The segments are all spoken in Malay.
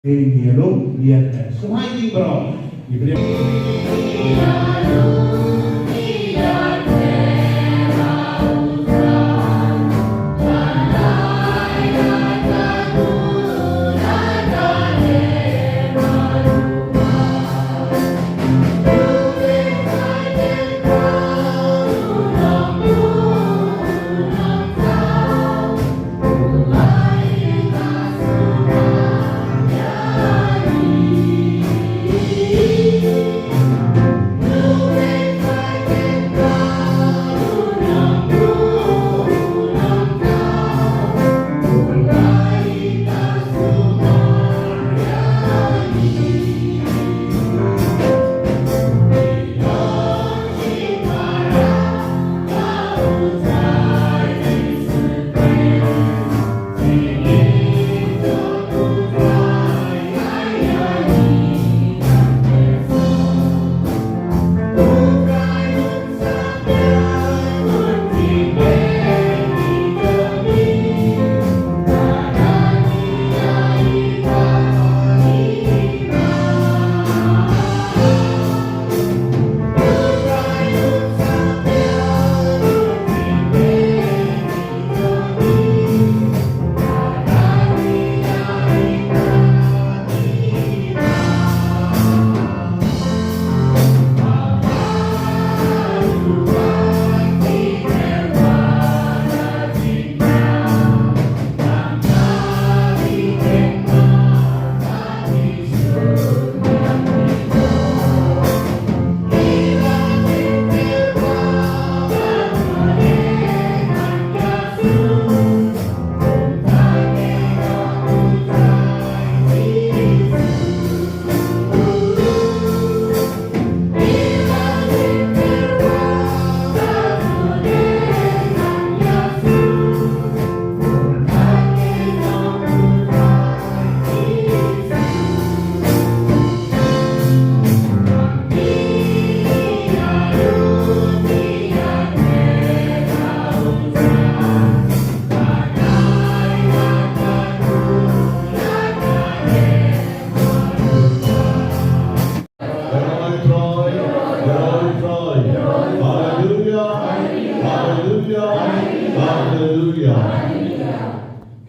Nghe lúc liền số 2 đi vào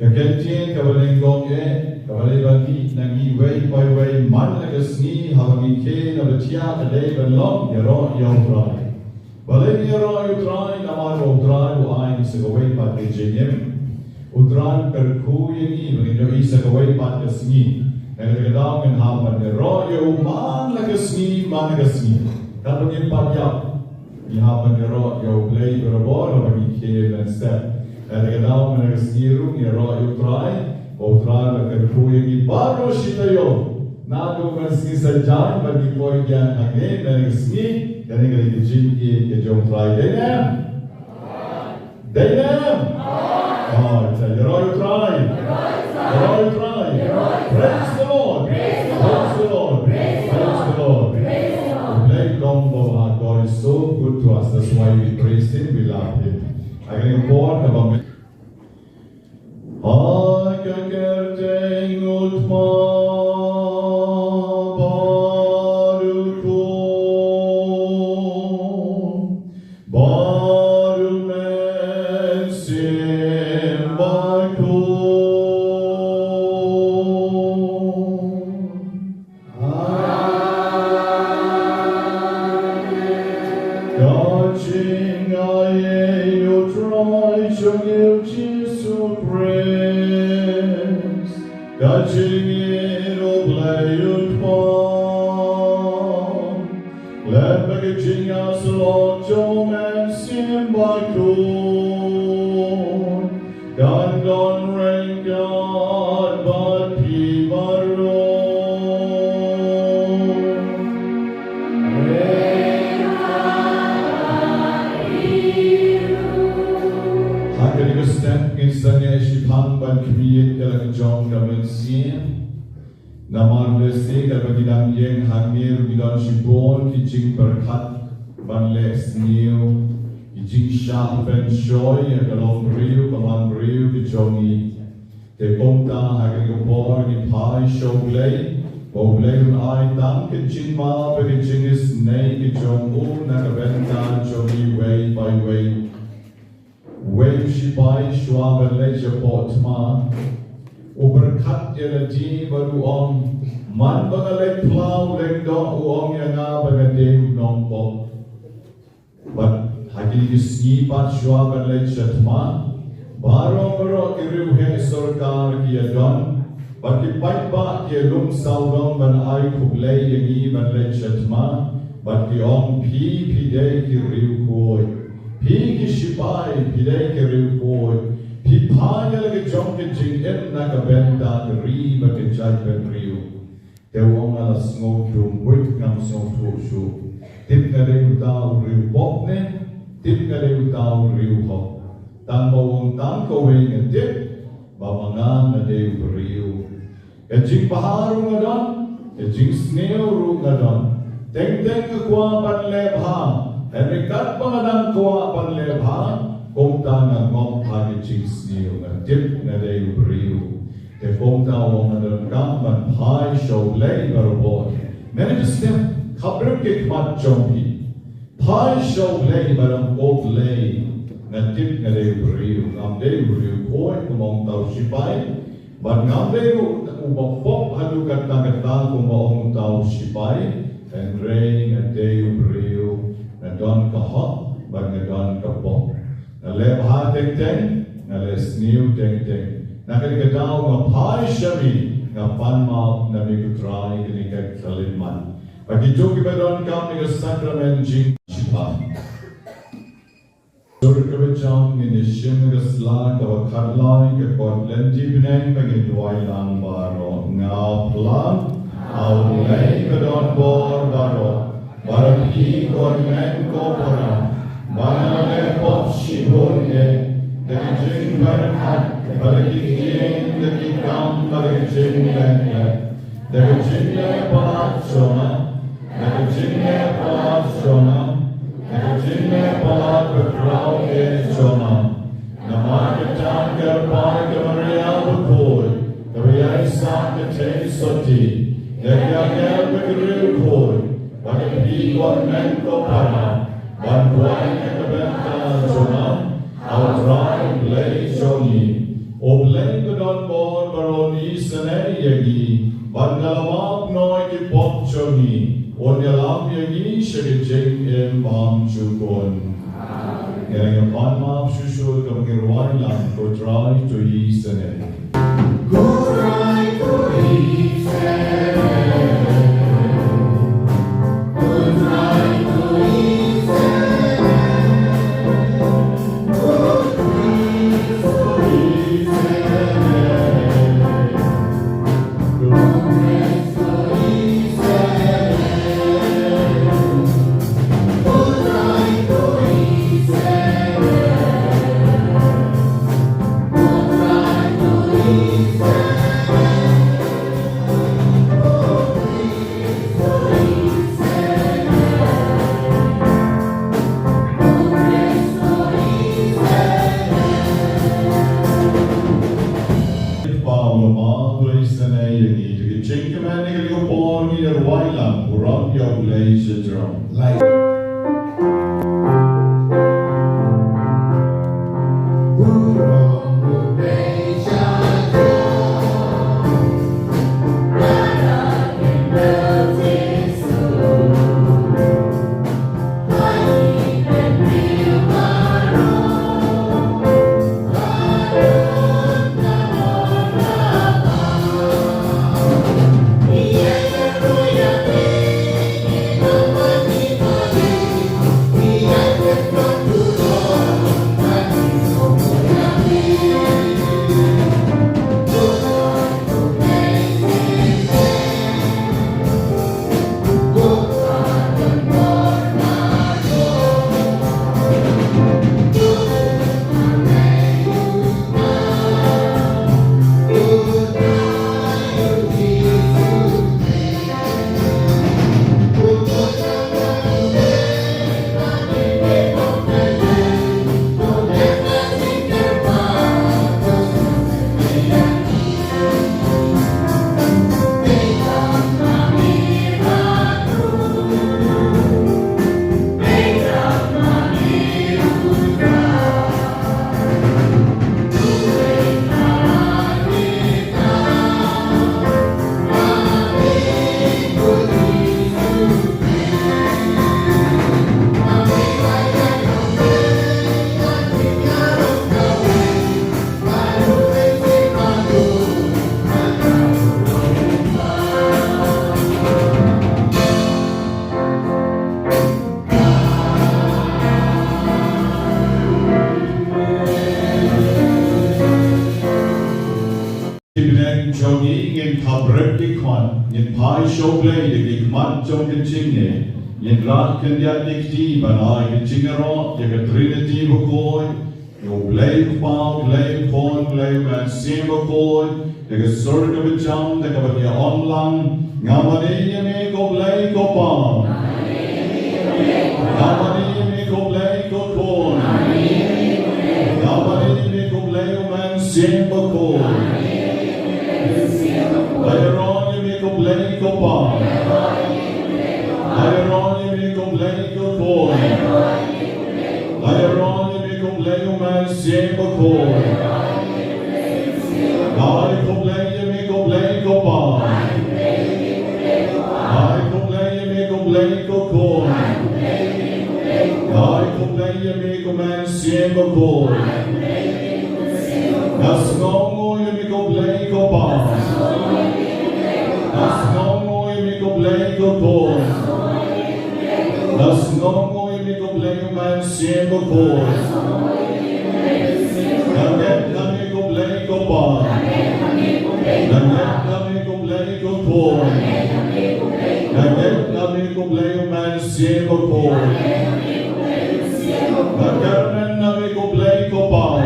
Kekentien ke Banyngkong ke bagi nangi wei man lagasni hawangi ke na betia ke belong yero yotrai. Balai yero yotrai namar yotrai wo ai segawai pat ke jenyem. Utran kerku yengi bagi isa segawai pat ke sini. Nagdagdaw ng hapan yero yo man lagasni. Kapag pat yap hapan yero yo play berobor bagi ke dan step. Nagdagdaw ng nagasnirong yero yotrai. Outrar la kerkuye ki baro shitayo nado kanski sajjan bagi koi gyan hange nagasni kani kali dijin ki jom try denem oh cha yero try praise the lord play combo our God is so good to us, that's why we praise him, we love him. I can report about Kerteng utma baru mensim Gaching aye you try to give Jesus praise. Gaching in oblay utpon. Let bagaching us Lord Jom and Sim Bakhuid. God don't reign God but He Baron. Misalnya Shipang ban kmiet dalam jong dalam sien namar lesi dalam bidang yang hamil bidang shibol kijing berkat ban les new kijing syah ben shoy dalam riu kaman riu kijongi te komta hagen gopor ni pai shoglei Boblei un ai tam ke chinma pe ke chingis nei ke jong u na ka benta jogi wei by wei wei shi pai shwa le japot ma uberkat ya ji baru om man bangale plau leng do u om ya na bangade nong bo but hagi ki sni pat shwa le chatma baro baro iru he sarkar ki adon Bagi ba ke lum saudong ban ai khub lei yangi ban le chatma bagi om phi de ki riu koi phi ki shipai phi de ki riu koi phi phaya le jong ke jing em na ka ben da ri ba ke chai ben riu te wong ala sngo tu wit ngam so tu shu tip ka de ta riu bok ne tip ka de ta riu ho tan bo wong tan ko we nge tip ba mangan na de riu Ejing baharu ngadon, ejing sneo ru ngadon. Teng ke kuah pan lebha, erikat pangadang kuah pan lebha. Komta ngop hagi jing sneo ngadip ngadei beriu. Te komta wong ngadon kamban pai show lei barboy. Mene jistem kabrim ke kmat jompi. Pai show lei barang op lei. Ngadip ngadei beriu. Ngamdei beriu koi kumong tau shipai. But ngamdei ubapop haduh kata-kata kumbaong tau sipai and rain and day beriu nadon kahok but nadon kapok nalep ha teng nalep sniu teng nakal kadau ngapai shami ngapan mau nami kutrai kini kat kaliman bagi joki badon kam ni sacrament jing sipai Surkabachang in the Shimgasla, the Kadlai, the Portlanti Benang, bagi Dwai Lang Baro, now plan, our lay on board Baro, Barapi, Gorman, Gopora, Banale Pop Shibone, the Jing Barakat, Baraki, the Kikam, Barajin Lanka, the Virginia Palazona, the Virginia Palazona. Virginia Park Crown is Jona. The market tanker park Maria Bakhuid. The Ria Sang the taste of tea. The Yagal Bakhuid. But the people meant to para. But wine at the Benta Jona. Our tribe lay Joni. O blend on board Baroni Sanayagi. But Nalamap Noiki Pop Joni. Onyalam yagi shagijing em bam chukon. Yang upon map shushul kamgirwai lang ko try to ease and go right to ease good right to ease man, yin pai show play the gig man jong the chinge, yin rat can ya dicti, but I can chingero, the trinity boy, you play pound, play corn, play man, same boy, the sort of a jump, the cover your online, Ngamani me go play go pound, Ngamani me go play go corn, Ngamani me go play man, same boy. Later on, you make a blade go by. Later on, you make a blade go boy. Later on, you make a blade man, same boy. I go blade, you make a blade go by. I go blade, you make a blade go boy. I go blade, you make a man, same boy. That's no you make a blade go by. That's no more you make a blade go boy. That's no more you make a blade man same boy. Again, I make a blade go by. Again, I make a blade go boy. Again, I make a blade man same boy. Again, I make a blade go by.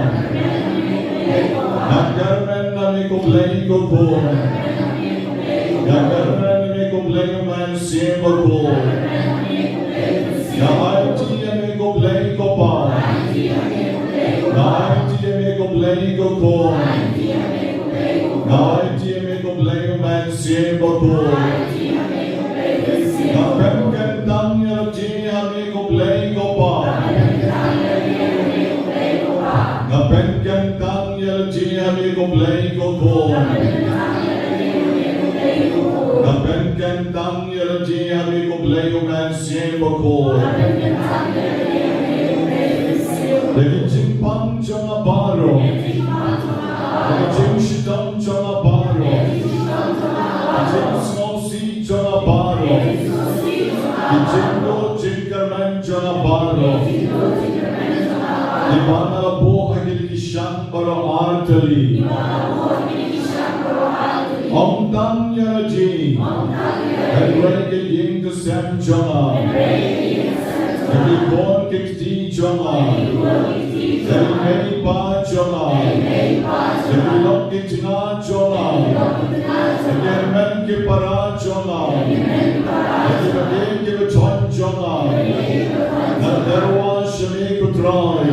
Again, I make a blade go boy. Yakarna me ko blame man same boy. Yaiti me ko blame ko pa. Yaiti me ko blame ko boy. Yaiti me ko blame man same boy. Yakan kan tang yaiti me ko blame ko pa. Yakan kan tang yaiti me ko blame ko boy. Kapen kan tang yelji ami ko blayo man siem bako. Legi chimpang changa baro. Legi chim shitang changa baro. Chim snosi changa baro. Chimdo chinkarman changa baro. Ibana bo agil kishan baro artali. Om Tam Yaraji, and Rake Ying to Sam Jama, and the born Kixti Jama, and Many Pa Jama, and the Lok Kitina Jama, and the Men Kipara Jama, and the Game Kivaton Jama, and there was Shami Kutrai,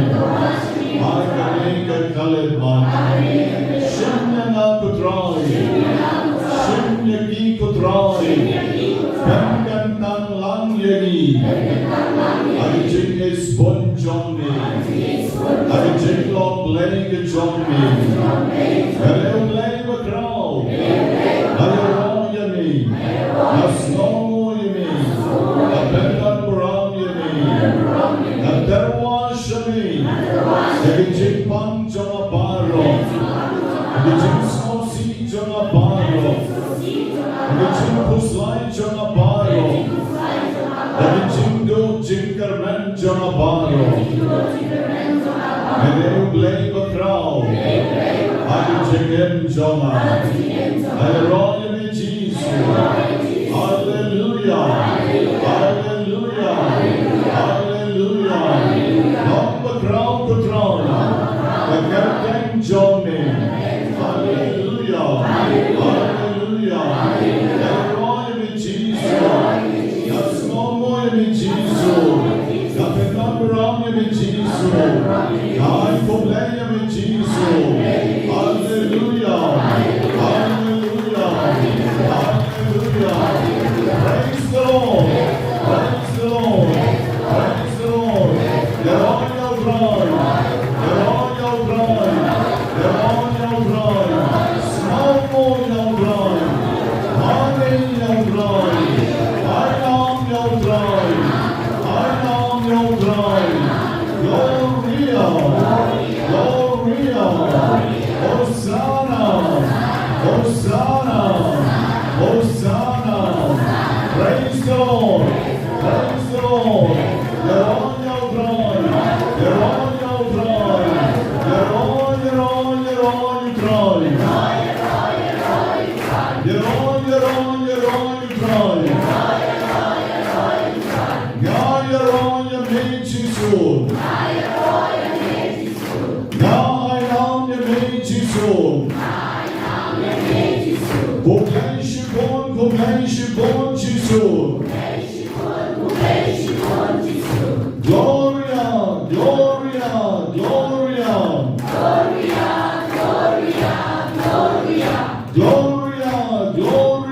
I can make a colored man, Shimna Kutrai. Yagi kutrai, kan tang lang yagi. Agi jing is bon jommi, agi jing long blake jommi. Hello blake a crow, agi wrong yami, a snow yami, a bendan brown yami, a derwa shami, agi jing pang jama baro, agi jing snow si jama baro. Gicing puslai jana baro, gicing do jinkarman jana baro. Mene blame a crow, I chicken jana. Hallelujah, me Jesus. Hallelujah, hallelujah, hallelujah. Not the crown to drown, the captain John me. Hallelujah, hallelujah. Gloria, Gloria, Mukeshipon Jisu. Gloria, Gloria, Gloria. Gloria, Gloria.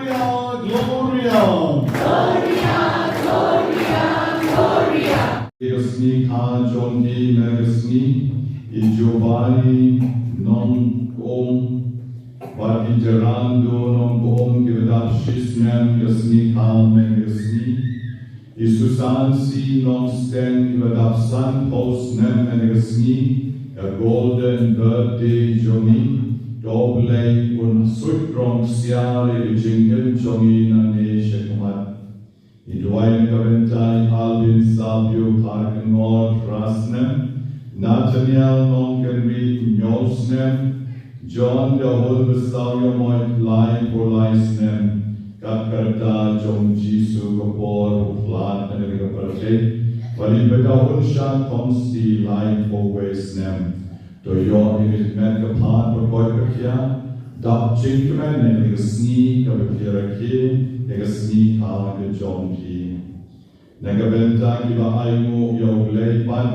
Gesni ka jongi megesni Giovanni non om Bagi gerando non om Givedap shisnem gesni ka megesni Isusansi non sten Givedap san post nem megesni A golden birthday jongi Doble un sutrong siare Jingle jongi na ne shekumat Idwain Kaventai Alvin Sabio Karkenor Rasnem Nathaniel Nonkenri Nyosnem John the Whole Messiah Moit Lai Polaisnem Kakarta Jom Jisu Kapor Flat and Rikaparte Valibeta Unsha Tomsti Lai Powesnem To your image met Kapat Pakoikakia Dap Jinkman and Sneak of a Kiraki Sneak out the John Key. Nagaventa Kiva Aimu Yoglaipat,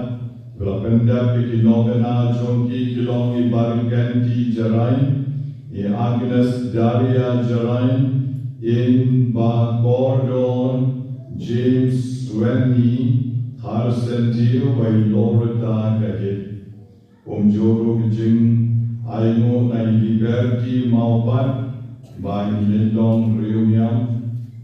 Glapenda Piki Nobena, John Key Kilongi Banyngkong Jarain, in Agnes Daria Jarain, in Bakhuid, James Swenny, Harsentil by Loretta Kakit, Joro Jing, Aimu na Liberty Maupat, by Lindong Riumyang,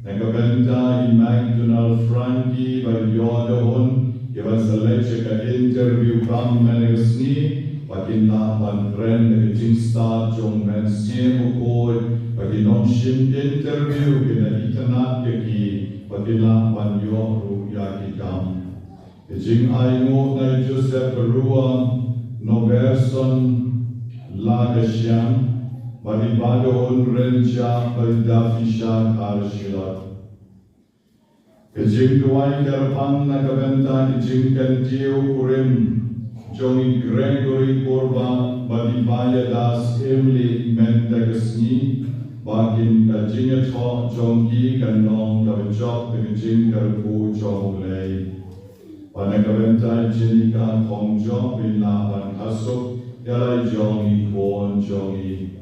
Nagaventa in McDonald Frankie by Yodahun, give us a lecture interview from Menegasni, Bakyndai Ban Ren, Jing Star, Jong Men Siemukoi, Bakyndai Shin interview in a Itanat Yaki, Bakyndai Ban Yoru Yaki Kam. Jing Aimo na Joseph Rua, Noverson Lagashyam, Manibado Renja Baldafisha Karshilat. Kejing Duai Karapang Nagaventa Kejing Kantiu Kurim Jongi Gregory Kurba Manibaya Das Emily Mendagasni Bakin Kajingato Jongi Kanong Kavachok Kejing Karpu Jonglei Panagaventa Jinika Kongjo Bila Bankasuk Yalai Jongi Kwon Jongi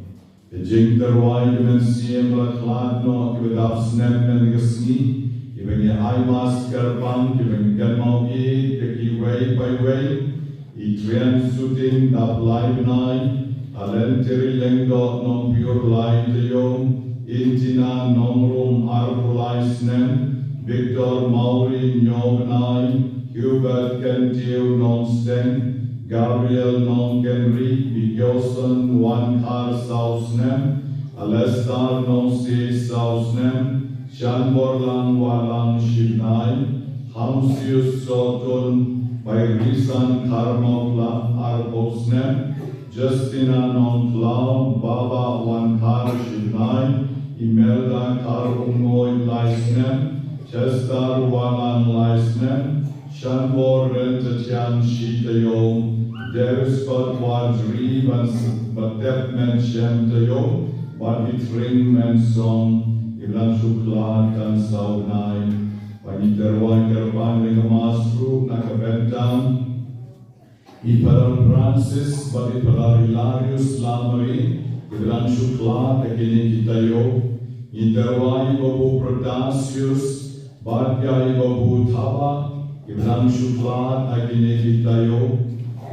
Jing terwai dengan siam laklat no kibadap snap menegasni ibang aimas karpang ibang kanmau kaki way by way itrian sutin dap live nai alenteri lenggot non pure light yom intina non room arbulai snem Victor Mauri Nyobenai Hubert Kentiu non sten Gabriel non Kenri Bigyoson one car Sausnem Alestar non se Sausnem Shanborlang walang Shibnai Hamsius Sotun by Risan Karmokla Arbosnem Justina non Clown Baba one car Shibnai Imelda Kar Ungoy Laisnem Chestar walang Laisnem Shanbor Rentatian Shitayom Derespot Wadri Batepmen Shemtayom Baditring Men Song Ilan Shuklat Kan Saunai Paniterwan Kerpan Regamasru Nakabentam Iparan Francis Badipalar Hilarius Lamari Ilan Shuklat Ekini Kitayo Interwai Babu Protasius Badyai Babu Taba Iblang Shuklat Akine Kitayo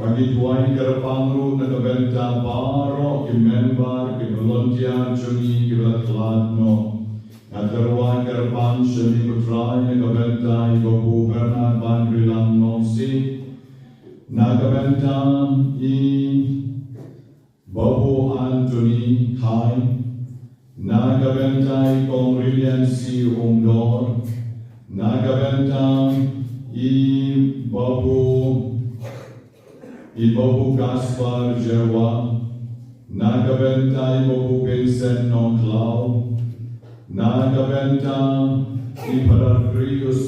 Pagituai Karapangru Nakabenta Baro Kimembar Kimelontia Chuni Kilatlatno Nakarwai Karapang Shani Putrai Nakabenta Ibabu Bernard Ban Rilang Nonsi Nakabenta I Babu Anthony Kai Nakabenta Kong Rilliansi Umdor Nakabenta Ibabu Gaspar Jewa Nakabenta Ibabu Vincent Nonclau Nakabenta Iparadrius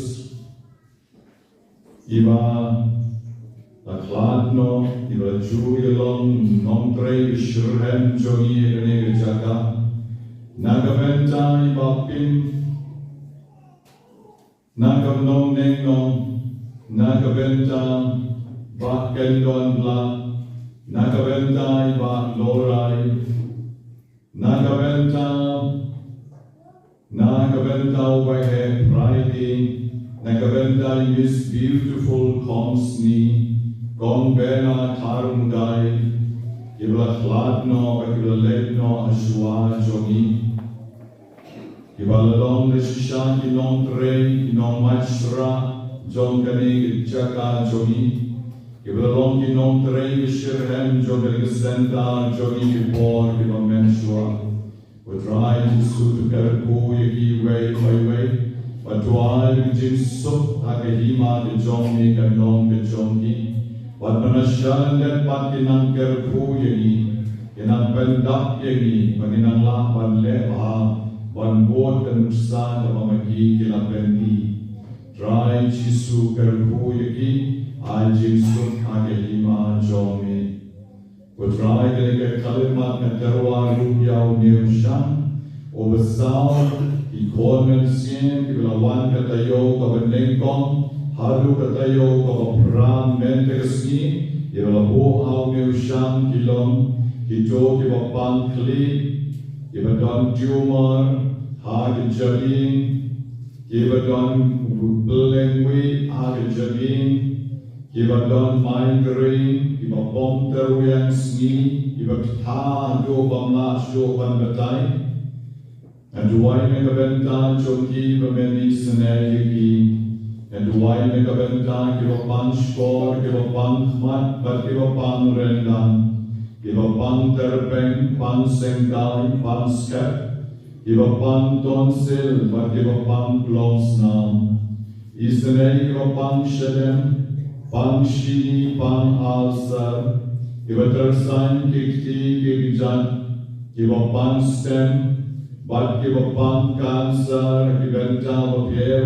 Iba Lakladno Iba Juilong Nombre Shurhem Jongi Enegajaka Bakyndai Bapin, Nong Neng Nong, Bakyndai Bakyndon Bla, Bakyndai Baklorai, Bakyndai Wahe Pride, Bakyndai Miss Beautiful Komsni, Nobena Tarmudai, Kibla Khladno, Kibla Ledno, Ashwa Jogi, Kibla Long Rishan, Kinong Trey, Kinong Machra, John Kanig, Chaka Jogi, Kibla Long Kinong Trey, Shirhem, Jogi Senda, Jogi Kibor, Kibla Menshua. We try to suit to Kerpu, Yaki, way by way, but to all Jim Sup, Akahima, the Jomi, Kanong, the Jogi. Wat menasyalan dan pakinang kerpu yagi, kinang pendak yagi, pakinang lapan leha, wan bot dan usaha dan mamagi kilapendi. Try Jisu kerpu yagi, ajisut agahima jomi. Try ketika kalimat neterwa rupiau neushan, obesau, ikonen sien, kibelawan katayo Banyngkong, haduh katayo kapram menteresni, ibalabo au neushan kilom, hito kibapang kli, kibadon tumor, hagijabing, kibadon belengwi hagijabing, kibadon migraine, kibapong teruyang sni, kibakta do bamla syo banbatay, aduay megabenta choki bameni senayagi. And why make a benta, give a pan score, give a pan mat, but give a pan rendan, give a pan terpeng, pan sengkai, pan skep, give a pan tonsil, but give a pan blosnam. Isn't give a pan shedem, pan shini, pan alsar, give a tersign, kikti, kikjan, give a pan stem, but give a pan cancer, give a down of hair,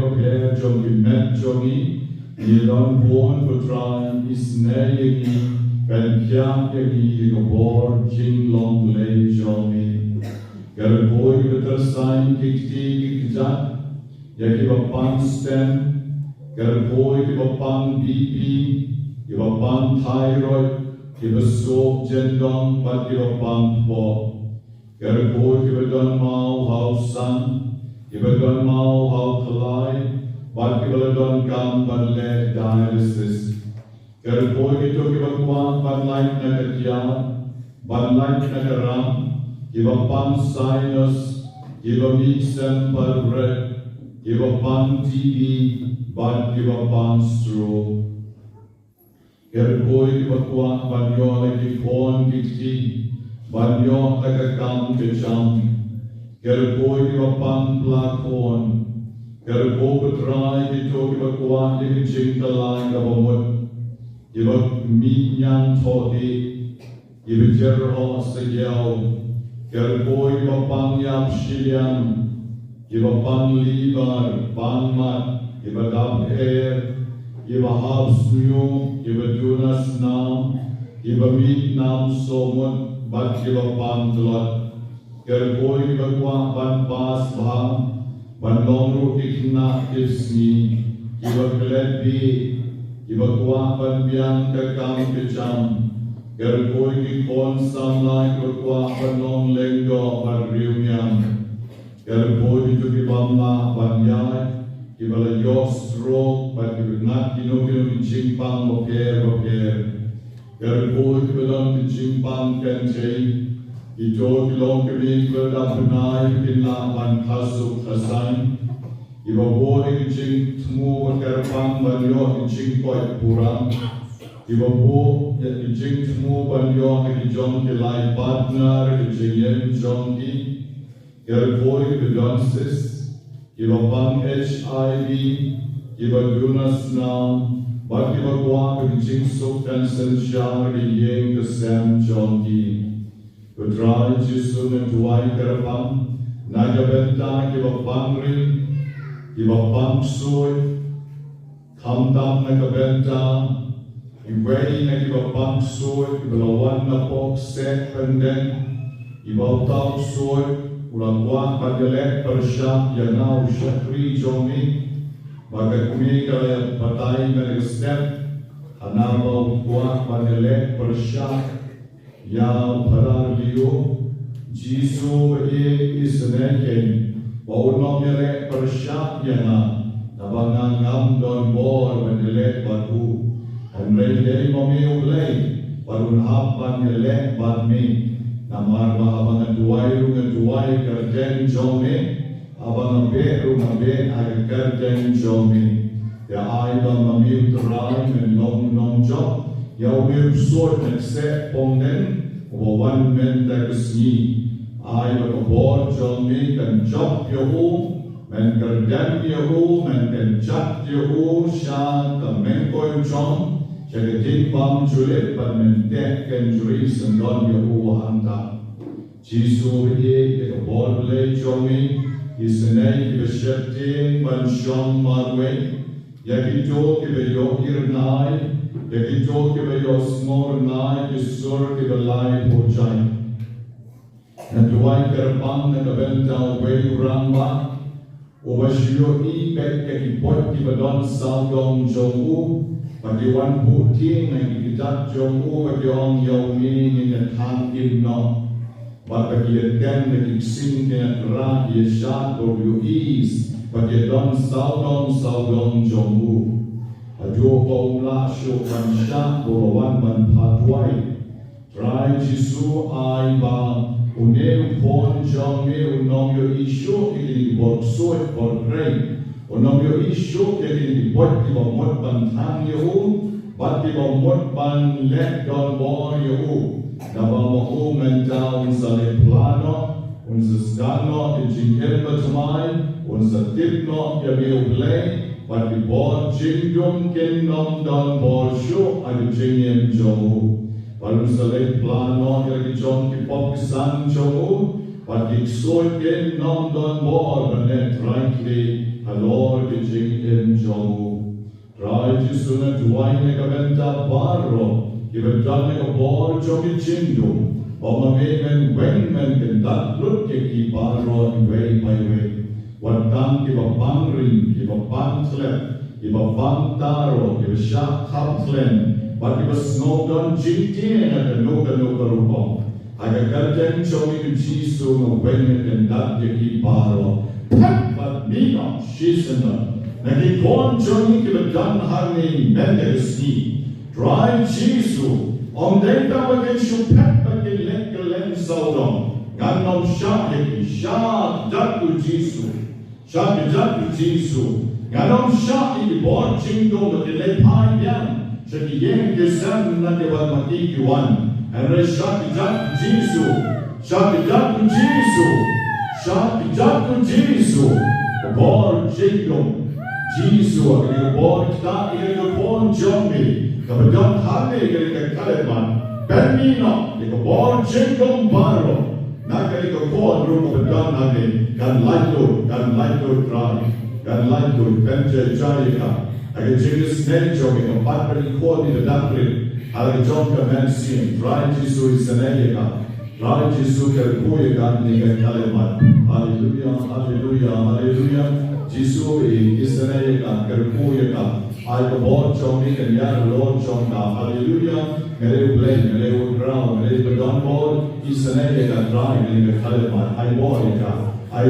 jogi met jogi, yelon born for trying, is nayagi, ben piang yagi, go board, jing long lay jogi. Get a boy with a sign, kikti, kikjat, ya give a pan stem, get a boy, give a pan BP, give a pan thyroid, give a soap jendong, but give a pan pop. Kerboy kibadon mau hau san, kibadon mau hau kalai, but kibadon kam badle dialysis. Kerboy kito kibagwan but like nakatya, but like nakaram, kibapan sinus, kibamixem palbred, kibapan TB, but kibapan stroke. Kerboy kibagwan but yon kikon kikti, Banyo nagagam kecham, kerboy kibapang plakon, kerbo betray kito kibagwan kibijing talay kabamut, kibag minyang todi, kibijerho sa yaw, kerboy kibapang yap shilyam, kibapang libar, pangmat, kibadab air, kibahab snu, kibadunas nam, kibamit nam somut, but give a pan lot. Kerboy kibagwa ban pas baham, ban longru kikna kisni, kibaglebi, kibagwa ban biang kakam kecham. Kerboy kikon samlay kibagwa ban long lenggo ban riumyam. Kerboy itu kibamla ban yay, kibala yos stroke, ban kibagnat kinukino kichimpang boker. Kerboy kibadon kichimpang kenchay, ito kilong kibing kibadapunay kinlaban kasuk kasain, ibaboy kiching tmu kerpang banyo kiching koy purang, ibabo kiching tmu banyo kijong kilay partner kiching yen jongki, kerboy kibadon sis, ibabang HIV, ibadunas nam, Bagi bagwa kencing sok dan sensyar yang kesem jongki. Putra Yesus mentuai kerapam, naga benta kiba pangrin, kiba pangsoy, kamdam naga benta, iwei na kiba pangsoy, kiba lawan na pok set penden, iba tau soy, ulang kuat panjalek persyak yang nau syakri jomi bagai kumi kalau batai dari step anabau kuat panjalek persyak yang parar liu jisu isneken baunom yale persyak yang nabangang ngam don bor panjalek batu Andrei dari mami ulai parun hapan yale badmi namar ba abang ngeduai kerjaan jomi abang ngabe ay kerjaan jomi ya ay ba mami utrai men nom job ya umi sort nagse pongden o one men tagsni ay ba kabor jomi kan job yo men kerjaan yo men kan chat yo sha kamen ko jom Jadi bang julit pada kan juri sendal yo hanta. Jisu ye ke bol le jomi isnai ke shepting ban shom marwe ya ki jo ke yo irnai ya ki jo ke yo smor nai ke sur ke lai pojai. Na duai kerbang na kabenta we ramba o basyo I bet ke ki pot ki badon saudong jomu bagi wan puting yang kita jomu bagi orang yaumi yang tham im no bagi den yang sing yang ra yesha bagi is bagi don saudong jomu ajo paula shu kan sha borowan ban patwai try jisu ai ba unel pon jomi unom yo isu ili boksoi por grey Onam yo isu jadi dibuat di bawah bantang yo, bat di bawah ban let don bor yo. Dalam mahu menjauh sale plano, unsa skano di jingel bertemai, unsa tipno ya bio play, bat di bor jingdum ken nom don bor show ada jingem jo. Baru sale plano ya di jom ki pop san jo, bat di soy ken nom don bor benet rightly. Alor bijing em jomu. Try Jisu na duai na kabenta baro. Ibadan na kabor jomi jindu. Pamamen wen men kendat lut ke ki baro way by way. Wadang kiba pangrin, kiba pangklep, kiba pangtaro, kiba syak kapklen. But kiba snowdon jinti na kanuka rupong. Aga kerjaan jomi Jisu na wen men kendat ke ki baro. But me not, she's in the Nagikon journey to the gun harming Menderesni. Drive Jesu on data against you pet but the len saudon. Ganom shaki, shak datu Jesu. Shaki datu Jesu. Ganom shaki born jingo but the le pine yan. Shaki yen kesam na de wat matiki one. And re shaki datu Jesu. Shaki datu Jesu. Shaki jatuh Jesu, kebor jengkong, Jesu akan kebor kita akan kebor jombi, kebetulan hati akan kaleman, benmino kebor jengkong baru, nak akan kebor rumah kebetulan hati kan laitur try, kan laitur penjai jaya, akan jenis nenjong yang empat berikut di dalam akan jom kemensian, try Jesu isenayaka. Rai Jesu kerpuye kan dengan kalimat Haleluya, Haleluya, Haleluya. Jesu isnaya kan kerpuye kan ai kebor jomi kan ya Lord jom ka Haleluya. Mere blame, mere ground, mere bedon bor isnaya kan rai dengan kalimat ai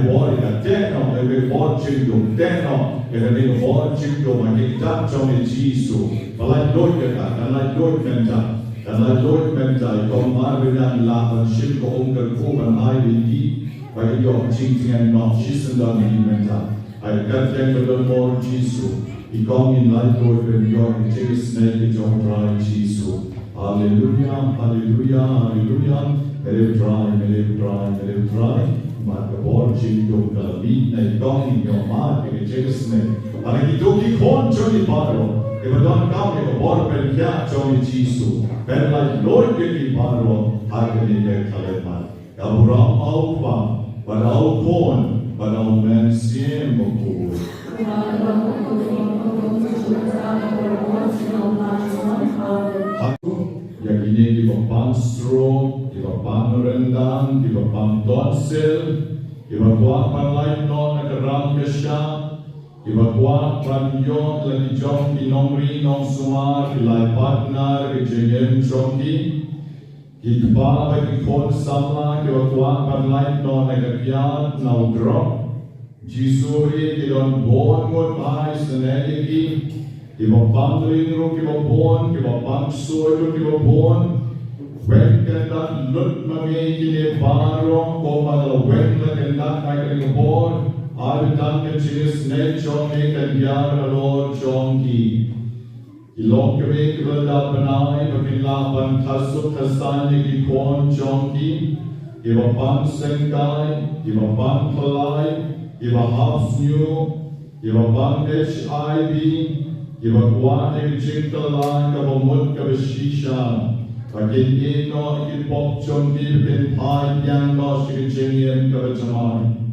bor ka teno mere bor jingdum teno mere bor jingdum maki tak jomi Jesu. Balai doi ka kan lai doi kenta. Karena Lord mentai komar dengan lapan ship ko ongkar ko ban ai di bagi yo jingtingan no shisendang di mentai ai kateng bedon bor Jesu ikong in light Lord ben yo take snake di jong dry Jesu haleluya haleluya haleluya mere dry maka bor jingdong kalabi na ikong in yo ma ke take snake ala ki kon joni paro Kebetulan kau yang kebor berkia jomi Jesu, berlai Lord yang baru hari ini kalimat. Kau ram aupa, pada aupon, pada aumen siem buku. Aku yang ini di bawah stro, di bawah rendang, di bawah tonsel, Shisha, Ibakwa, Pranyo, Lagi Jonki, Nongri, Nong Sumar, Ilai Partner, Ijayem Jonki, Ikpa, Bagi Kon Samla, Ibakwa, Panlai, Non Nagapiat, Now Drop, Jisuri, Idon Bon, Good Eyes, the Negaki, Ibapandri, Ibapon, Ibapang Soy, Ibapon, when can that look Mamaki, Baro, Koma, when can that I can board? I will done the cheese, net Johnny, and Yara Lord Jonki. Ilokaway will up an eye, but in Lapan Tasu, Tasani, Corn Jonki, give a bun Senkai, give a bun Polai, give a house new, give a bun HIV, give a guane, jingle line of a mud of a shisha. Again, no, give Bob Jonki, then pie, young loss, Virginian, Kavachamai.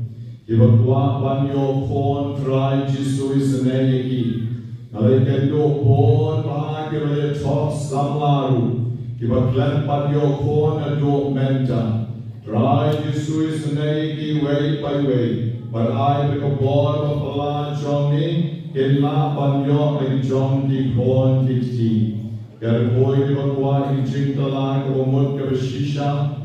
Ibakwa banyo kon try Jisu is negi. Alekendo kon bahagi bale chok samlaru. Ibaklan banyo kon ado menta. Try Jisu is negi way by way. But I bring a board of Allah Johnny. Killa banyo like John di kon dikti. Garboy ibakwa in jingtalang of a mud of a shisha.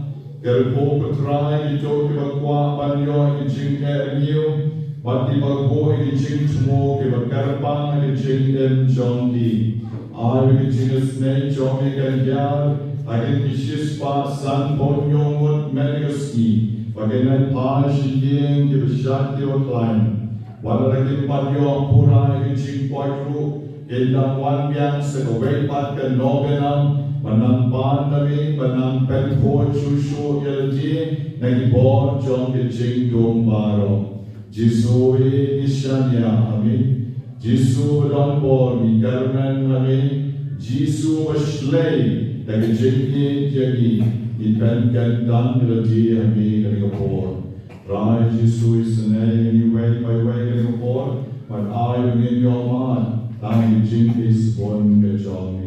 Gerpo petrai di jok bakwa banyo di jing erniu, bati bakbo di jing tumo ke bakarpang di jing em jondi. Ai di jing snei jomi ganjar, agin kishis pa san ponyo mut menegaski, bagian pa shiyeng di beshat di otlain. Walaragin banyo purai di jing poitru, kelang wan biang sekawai pat ke Nobena. Manang pan kami, manang penpo chuchu yelji, nagibor jong kijing dong baro. Jisu ishanya amin. Jisu don bor mi garmen amin. Jisu washlay, nagijing jadi. Ipen gandang yelji amin nagibor. Rai Jisu isanay ni way by way nagibor. But I in your mind, nagijing is born kajong.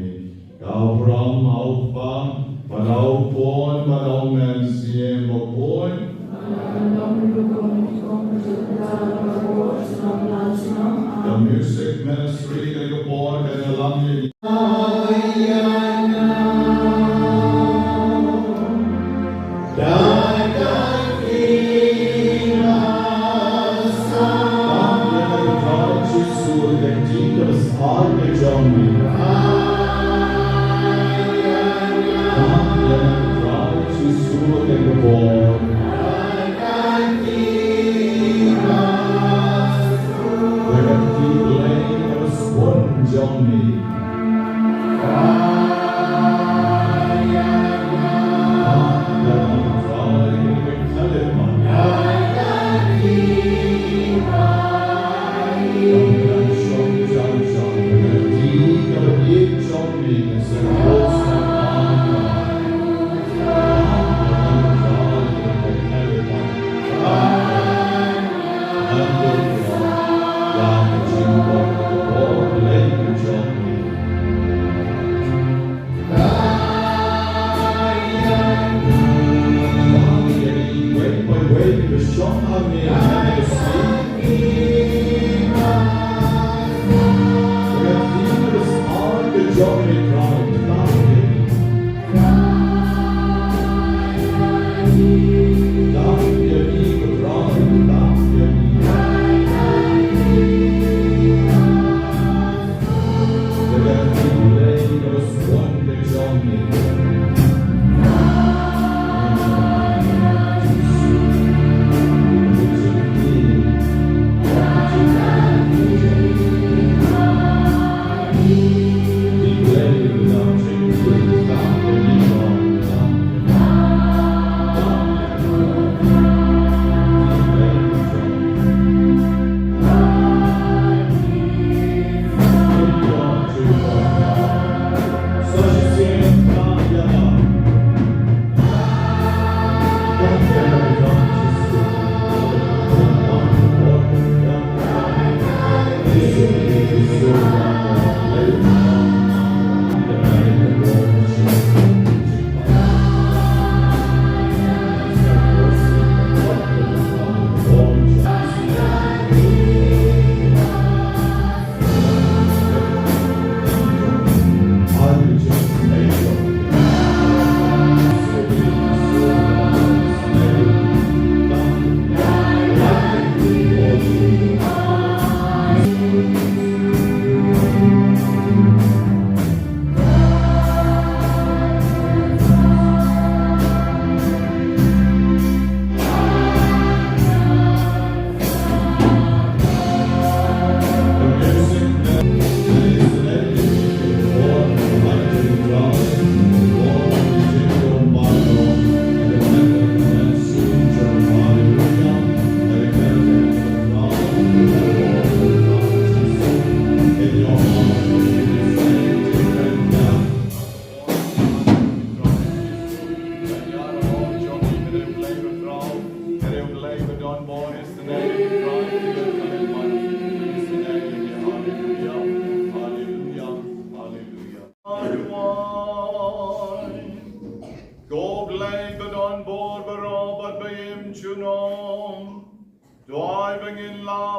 Kau ram au pang, padau pon, padau mensiem pon. The music ministry that you born and along you.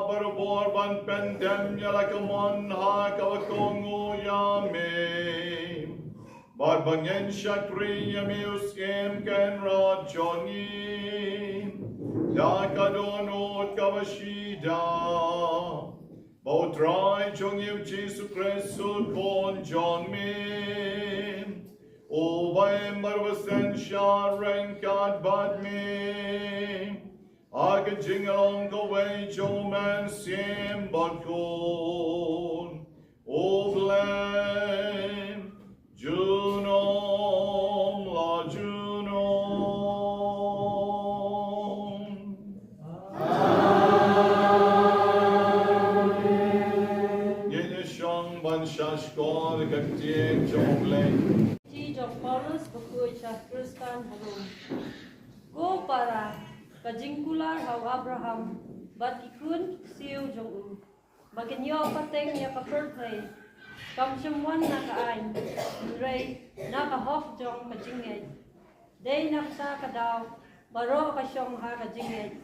berbor ban pendem yalakamon ha kawakongo yame. Bar bangen shakri yamius em ken rajoni. Da kadonot kawashida. Bautrai jong yu Jesu Christus bon John me. O vaem marvasen shareng kad bad me. I can jingle along the way, Joe man sim Bakhuid. O blame, Junom la Junom. Amen. Yene shang ban shashkor kaktiek jongle. Chi jong Paulus Bakhuid Kristan haduh. Go para kajingkular hau Abraham bat ikun siu jong makinyo pateng ya kapertay kam semwan na kaain rey na kahok jong kajingay day naksa kadaw baro kasyong ha kajingay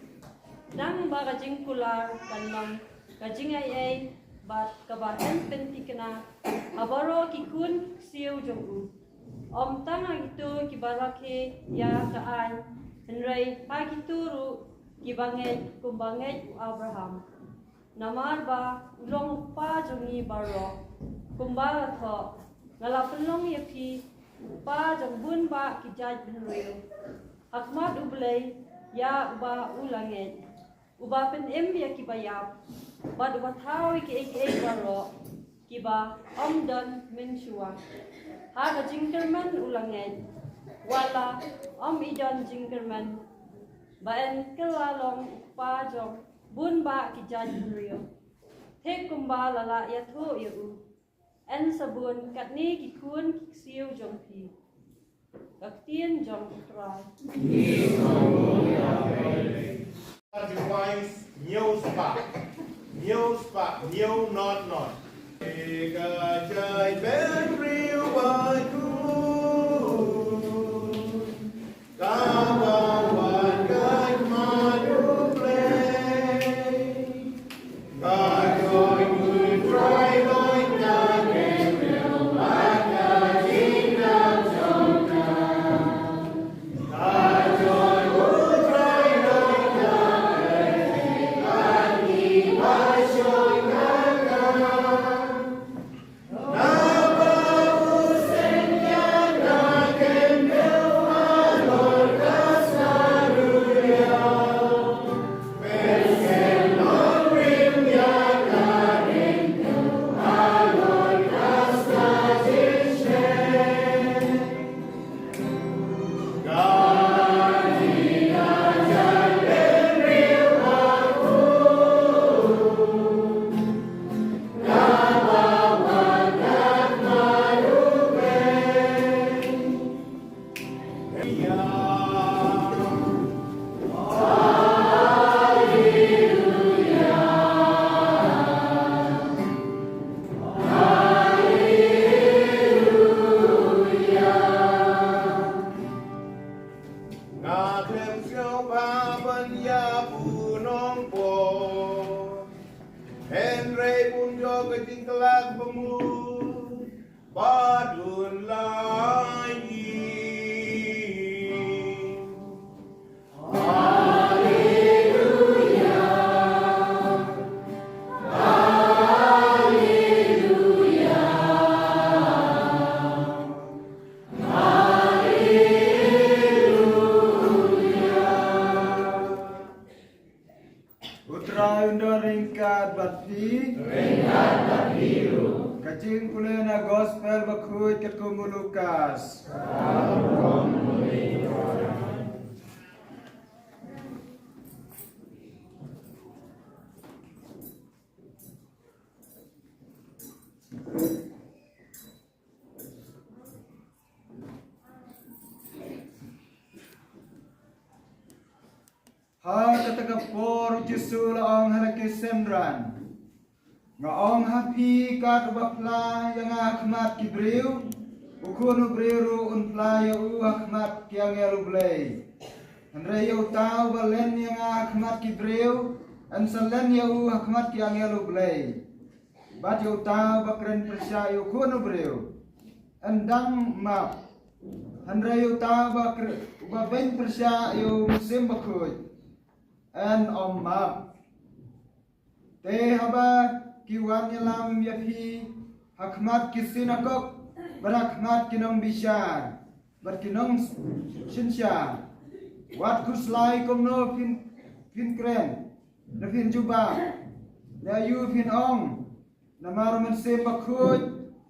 nang ba kajingkular kanmang kajingay ay bat kabaten pentikna abaro kikun siu jong om tanga itu kibarake ya kaain Henry pagituro gibanget kumbanget Abraham. Namar ba ulong pa jongi baro kumbala tho ngalapelong yapi pa jong bun ba kijaj benreo. Hakmat ublay ya uba ulanget. Uba pen ya kibayap. Bad uba thawi ki baro kiba omdan mensua. Ha jinkerman ulanget. Wala idan jingkerman baen kelalong pajong bun ba kijaj rio tek kumba lala ya tho yu en sabun katni kikun kiksiu jong pi kaktien jong trai Device nhiều spa nhiều not cả trời bên riu bài cu kawan kai madu play kagoi kui try loi ka kemel maka jinam jongka kagoi kui try loi ka lagi pasoi kaka Badun lagi Haleluya Haleluya Haleluya Putra undang ringkat bati Kacing kulena gospel Bakhuid ketunggu Lukas. Ha katakapor Jesu laong halaki semran. Ngaong hapi kat bapla yang akhmat kibriu ukun briu unpla ya u akhmat kiang ya lublay. Andre yo tau balen yang akhmat kibriu An salen yau hakmat ki angelo blay. Bat yau ta bakren persya yau kono breu. An dang map. Handra yau ta bakren persya yau musim Bakhuid. An om map. Te haba ki wan yalam yapi hakmat ki sinakok. Barakmat ki nong bishar. Bat ki nong shinsha. Wat kuslai kom no fin kren. Na fin juba, na yu fin ong, na maruman se Bakhuid,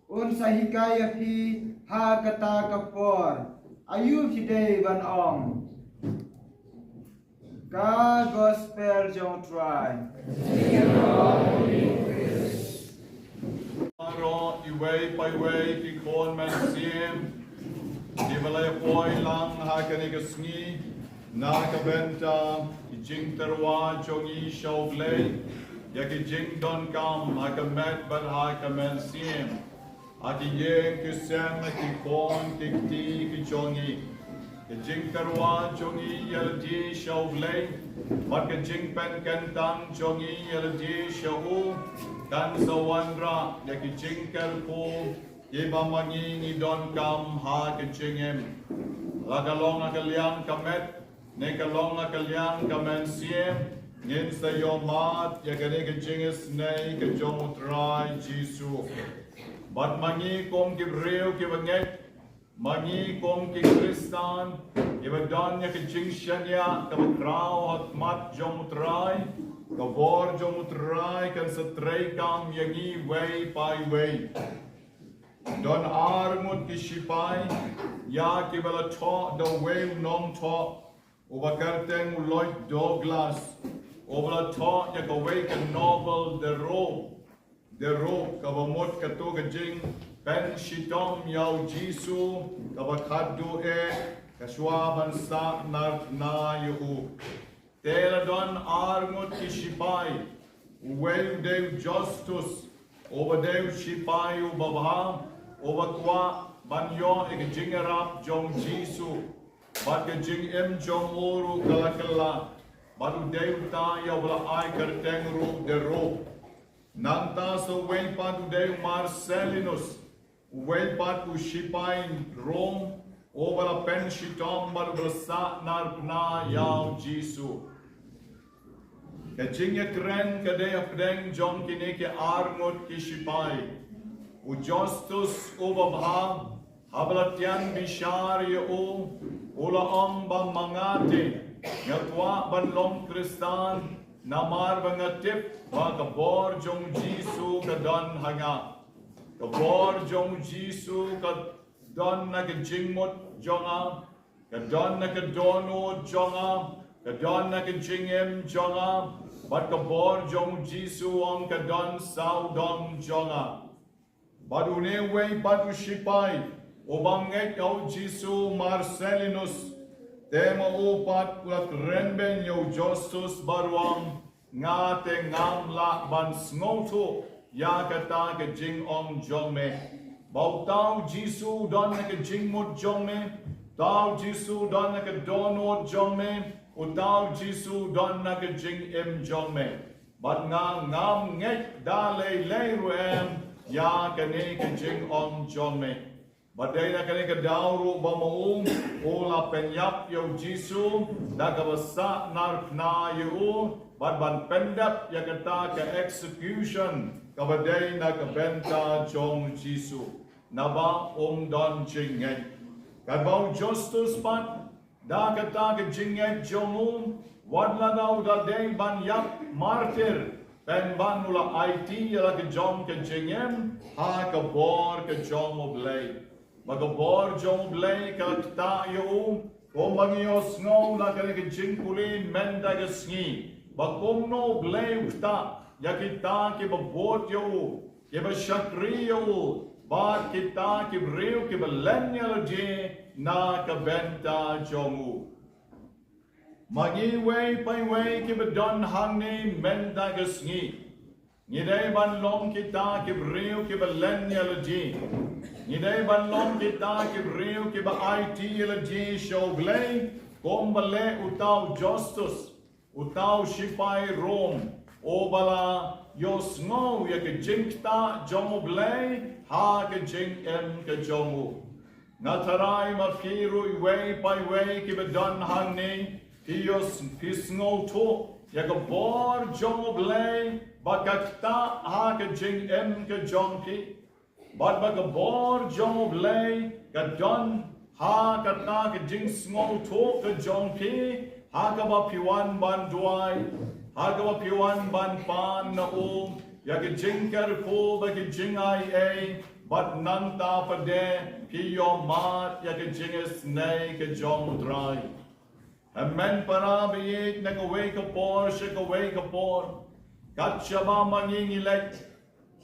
un sahikaya fi ha kata kapor, ayu fi day ban ong. Ka gospel jong try. Ro iway paiway ki kon men sim, di malay poi lang ha kanigasngi, na kabenta. Jing terwa jongi shawglay, yaki jing don kam hakamet but hakamen sim. Aki yeng kusem ki kon ki ti ki jongi. Ki jing terwa jongi yaldi shawglay, but ki jing pen kentang jongi yaldi shawu. Kan sawandra yaki jing kerpo, yiba mangi ni don kam ha ki jingem. Lagalong akaliang kamet. Nekalong akaliang kamen siem, ngin sa yomat, yakane ka jingis nay ka jomutray Jisu. Bat mangi kong kibreo kibanget, mangi kong kikristan, ibadon niya ka jingsyanya, kabakraw hatmat jomutray, kabor jomutray, kan sa tray kam yangi way pai way. Don armut kishipay, ya kibala to, the way nong to, Ubakarteng Lloyd Douglas, Obla taught yak awaken novel the rope, kabamot katuga jing, pen shitom yaw Jisu, kabakadu kaswaban sa na yu. Tela don armut kishipai, uweu dev justus, over dev shipai ubabha, obakwa banyo ikjingarap jong Jisu. Bat ke jing em jong oru kala baru devta ya wala ai kerteng ru de ro nanta so way patu dev Marcellinus way patu shipain Rome over pen shitom baru bersa nar na ya Jisu ke jing ya kren ke de apdeng jong kini ke armut ki shipai u justus over Hablatian bishar yo ula om ba mangate ngatwa banlom kristan namar bangatip ba kabor jong Jisu kadon hanga kabor jong Jisu kadon nagajingmot jonga kadon nagadono jonga kadon nagajingem jonga bat kabor jong Jisu ang kadon saudong jonga badune way badu shipai Obangek yau Jisu Marcellinus, tema upat ulat renben yau Justus baruang ngate ngamla ban sngoto ya kata ke jing ong jongme. Bau tau Jisu don ke jing mut jongme, tau Jisu don ke donot jongme, utau Jisu don ke jing em jongme. Bat ngam ngek dale le ruem ya kene ke jing ong jongme. Badai na kani ka dauru ba maung ola penyap yo Jisu da ka basa nar na yo bad ban pendap ya kata ka execution ka badai na ka benta jong Jisu naba don jingay ka bau justus pat da kata ka jingay jong wadla daw da day ban yap martyr pen ban ula IT ya ka jong ka jingem ha ka bor ka jong oblay Magabor jong blay kalakta yo kung mangyos ngo na kanike jingkulin mendagasngi bakom no blay ukta yakita ki babot yo ki bashakri yo ba kita ki breu ki balenya je na kabenta jongu magi way pai way ki badon hangni mendagasngi ngidai ban long kita ki breu ki balenya je Ngidai banlom kita ki breu ki ba IT la ji show glay kombale utau justus Utau Shipai Rome, Obala, Yos Ngo, Yakajingta, Jomoble, Ha Kajing M Kajomu. Natarai Mapiru, way by way, Kibadon Hane, Pios Pisngo to, Yakabor, Jomoble, Bakakta, Ha Kajing M Kajompi, but Bakabor, Jomoble, Gadon, Ha Kata Kajing Sngo to Kajompi, Hakaba Piwan Ban Duai, Hakaba Piwan Ban Pan Naum, Yakajing Karpo, Bakajing I, but Nanta Pade, Pio Mat, Yakajing Snake, Kajom Dry. A men Parabi, Nakawake a por, shake awake a por, Katshaba Manging elect,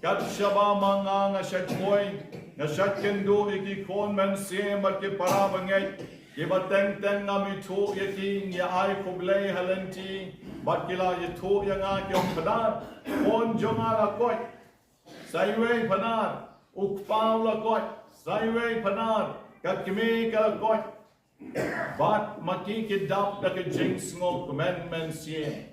Katshaba Mangang a shat point, a shat can do iki con men same, but ke Parabangate. Kiba teng ngamitu yaki ya ai kublay halenti bakila yitu yang akyong padar on jonga la koi saiwe panar ukpau la koi saiwe panar kakime ka koi bat maki kidap da ke jinx ngo commandment sie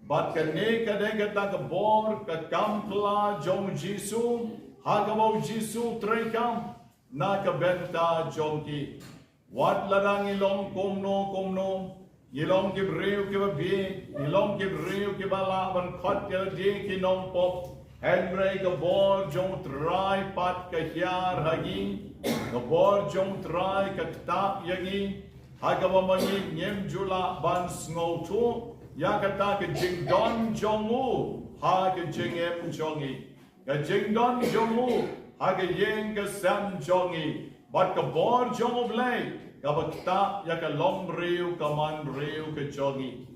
bat kane ka de ka ta ka bor ka kampla jong jisu hagabo jisu trekam na ka benta jongki Wat larang ilong komno, ilong kibreu kibabi, ilong kibreu kibala ban khot keldi kinong pop, Henry kabor jong try pat kahyar hagi, kabor jong try katap yagi, hagawamangi nyem jula ban sngotu, yakata ke jing don jongu, ha ke jing em jongi, ke jing don jongu, ha ke yeng ke sam jongi. But kabor jong oblay, kabakta yaka long reu kaman reu ke jongi.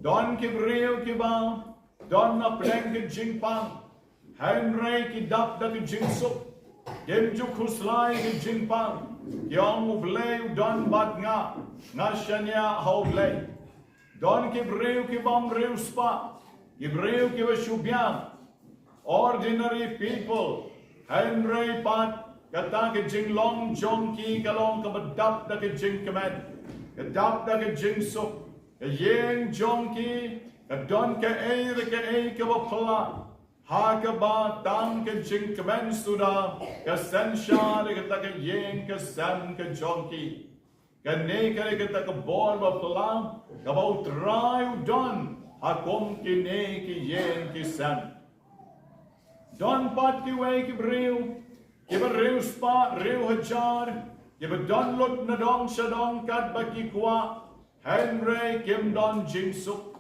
Don ki reu ki ba, don na pleng ke jingpang, Henry ki dap da ke jingsup, kem ju kuslai ke jingpang, yong oblay don bat nga shanya ha oblay. Don ki reu ki bam reu spa, ki reu ki wa shubyang, ordinary people, Henry pat, Kata ke jing long jong ki kalong kabadap da ke jing kaman. Kadap da ke jing sup. Ke yeng jong ki. Kadon ke ka wapala. Ha ka ba tang ke jing kaman suda. Ka sen sha de kata ke yeng ka sam ke jong ki. Ka ne ka de kata ke bor wapala. Ka ba utray udon. Ha kom ki ne ki yeng ki sam. Don pat ki way ki brew. Kiba reu spa, reu hajar, kiba don lut na dong shadong kat baki kwa, Henry kim don jingsuk,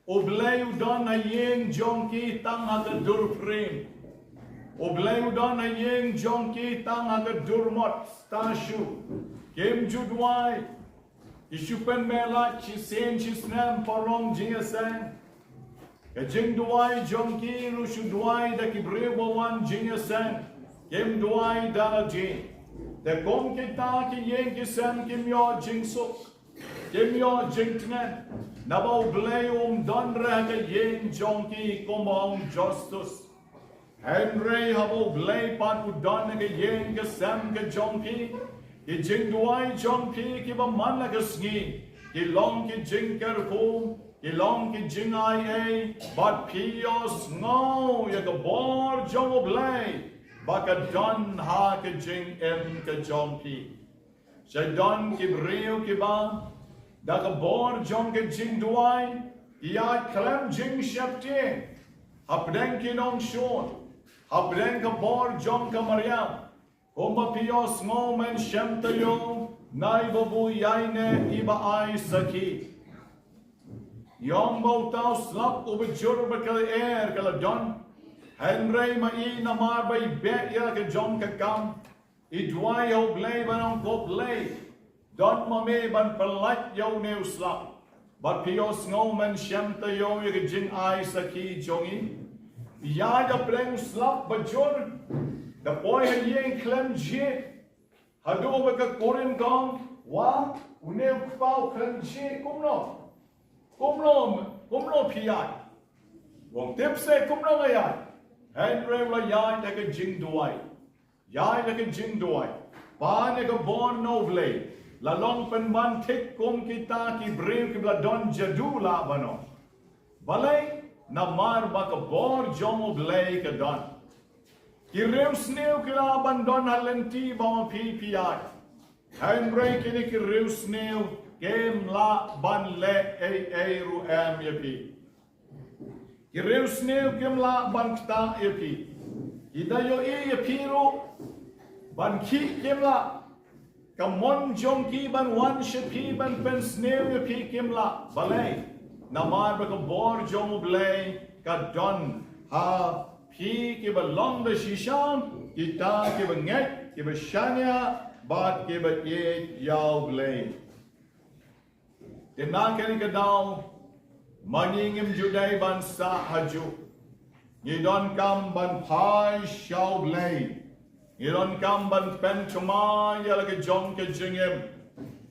obleu don a yeng jongki tang aga dur frame, obleu don a yeng jongki tang aga durmot stashu, kim judwai, ishupen mela chisen chisnam porong jingasang, ka jing duai jongki rushu duai da kibreu bawan jingasang, Kim duai dala jing. De kom kita ki yeng ki sam kim yo jing suk. Kim yo jing tnen. Nabau blei don ra ka yeng jong ki komong justus. Henry habau blei pat u don ka yeng ka sam ka jong ki. Ki jing duai jong ki ki ba man la ka sngi. Ki long ki jing kar kum. Ki long ki jing ai ai. But pios no ya ka bor jong o blei. Baka don ha ke jing em ke jongpi. Sa don ki breu ki ba. Da ka bor jong ke jing duai. Ia klem jing shepte. Hapden ki nong shon. Hapden ka bor jong ka mariam. Kumba pios ngo men shemta yo. Nai babu yaine iba ai saki. Yong bo tau slap ubi jur bakal kala don. Henry mai na marbai bet ya ke jong ka kam. Idwai ho blei ban ko blei. Don mame ban pelat yo neu slap. But pios ngo men shemta yo ya ke jing ai saki jongi. Ya da pleng slap bajur. The boy ha yeng klem je. Haduh ba ka korin gong. Wa uneu kpau klem je kumno. Kumno piyai. Wong tipse kumno ngayai. Henry la yai like jing duai. Yai like jing duai. Ba ne ka born no vlei. lalong penban tik kum kita ki breu ki bladon jadula bano. Balai namar ba ka bor jomo blay ka don. Ki reu sneu ki la bandon halenti ba ma PPI. Henry kini ki reu sneu kem la ban le a ru am yapi. Ki reu sneu kem la ban kta yapi. Idayo yapi ru ban ki kem la. Kamon jong ki ban wan shepi ban pen sneu yapi kem la. Balay namar ba ka bor jomo blay ka don ha pi ki ba long da shisham kita ki ba nget ki ba shanya bat ki ba ye yaw blay. Tinakan ka daw mangingim juday ban sa haju. Ngidon kam ban pai shaw blay. Ngidon kam ban pen chuma yalaga jong ke jingim.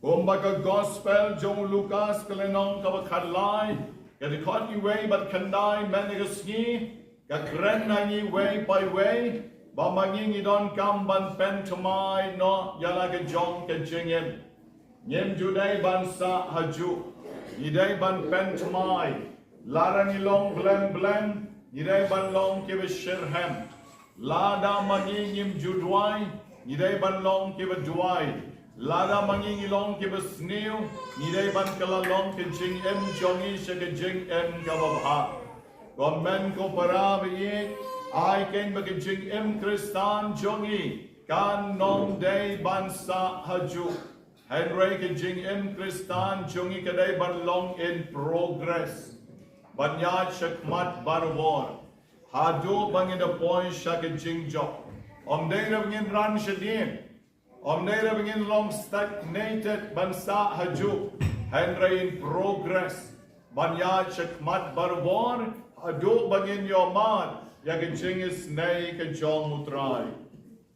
Kumbaga gospel jong Lucas kalenong kabakadlay. Kadikot iway bat kanday menegasngi. Kakren na way by way. Bamanging idon kam ban pen chuma no yalaga jong ke jingim. Nyem juday ban sa haju. Nidai ban pen chumai. Larang ilong blem. Nidai ban long kiba shirhem. Lada mangingim judwai. Nidai ban long kiba duai. Lada manging ilong kiba snew. Nidai ban kalalong ke jing em jongi shaga jing em kababha. Komen ko para biye. Ai ken bagi jing em kristan jongi. Kan nong day ban sa haju. Henry ke jing em kristan jongi kadai ban long in progress. Banyad shakmat barwar. Haduh bangin point shak jing job. Day bangin ran shadin. Day bangin long stagnated bansa haju. Henry in progress. Banyad shakmat barwar. Haduh bangin yomad. Yak jing is nay ke jong mutrai.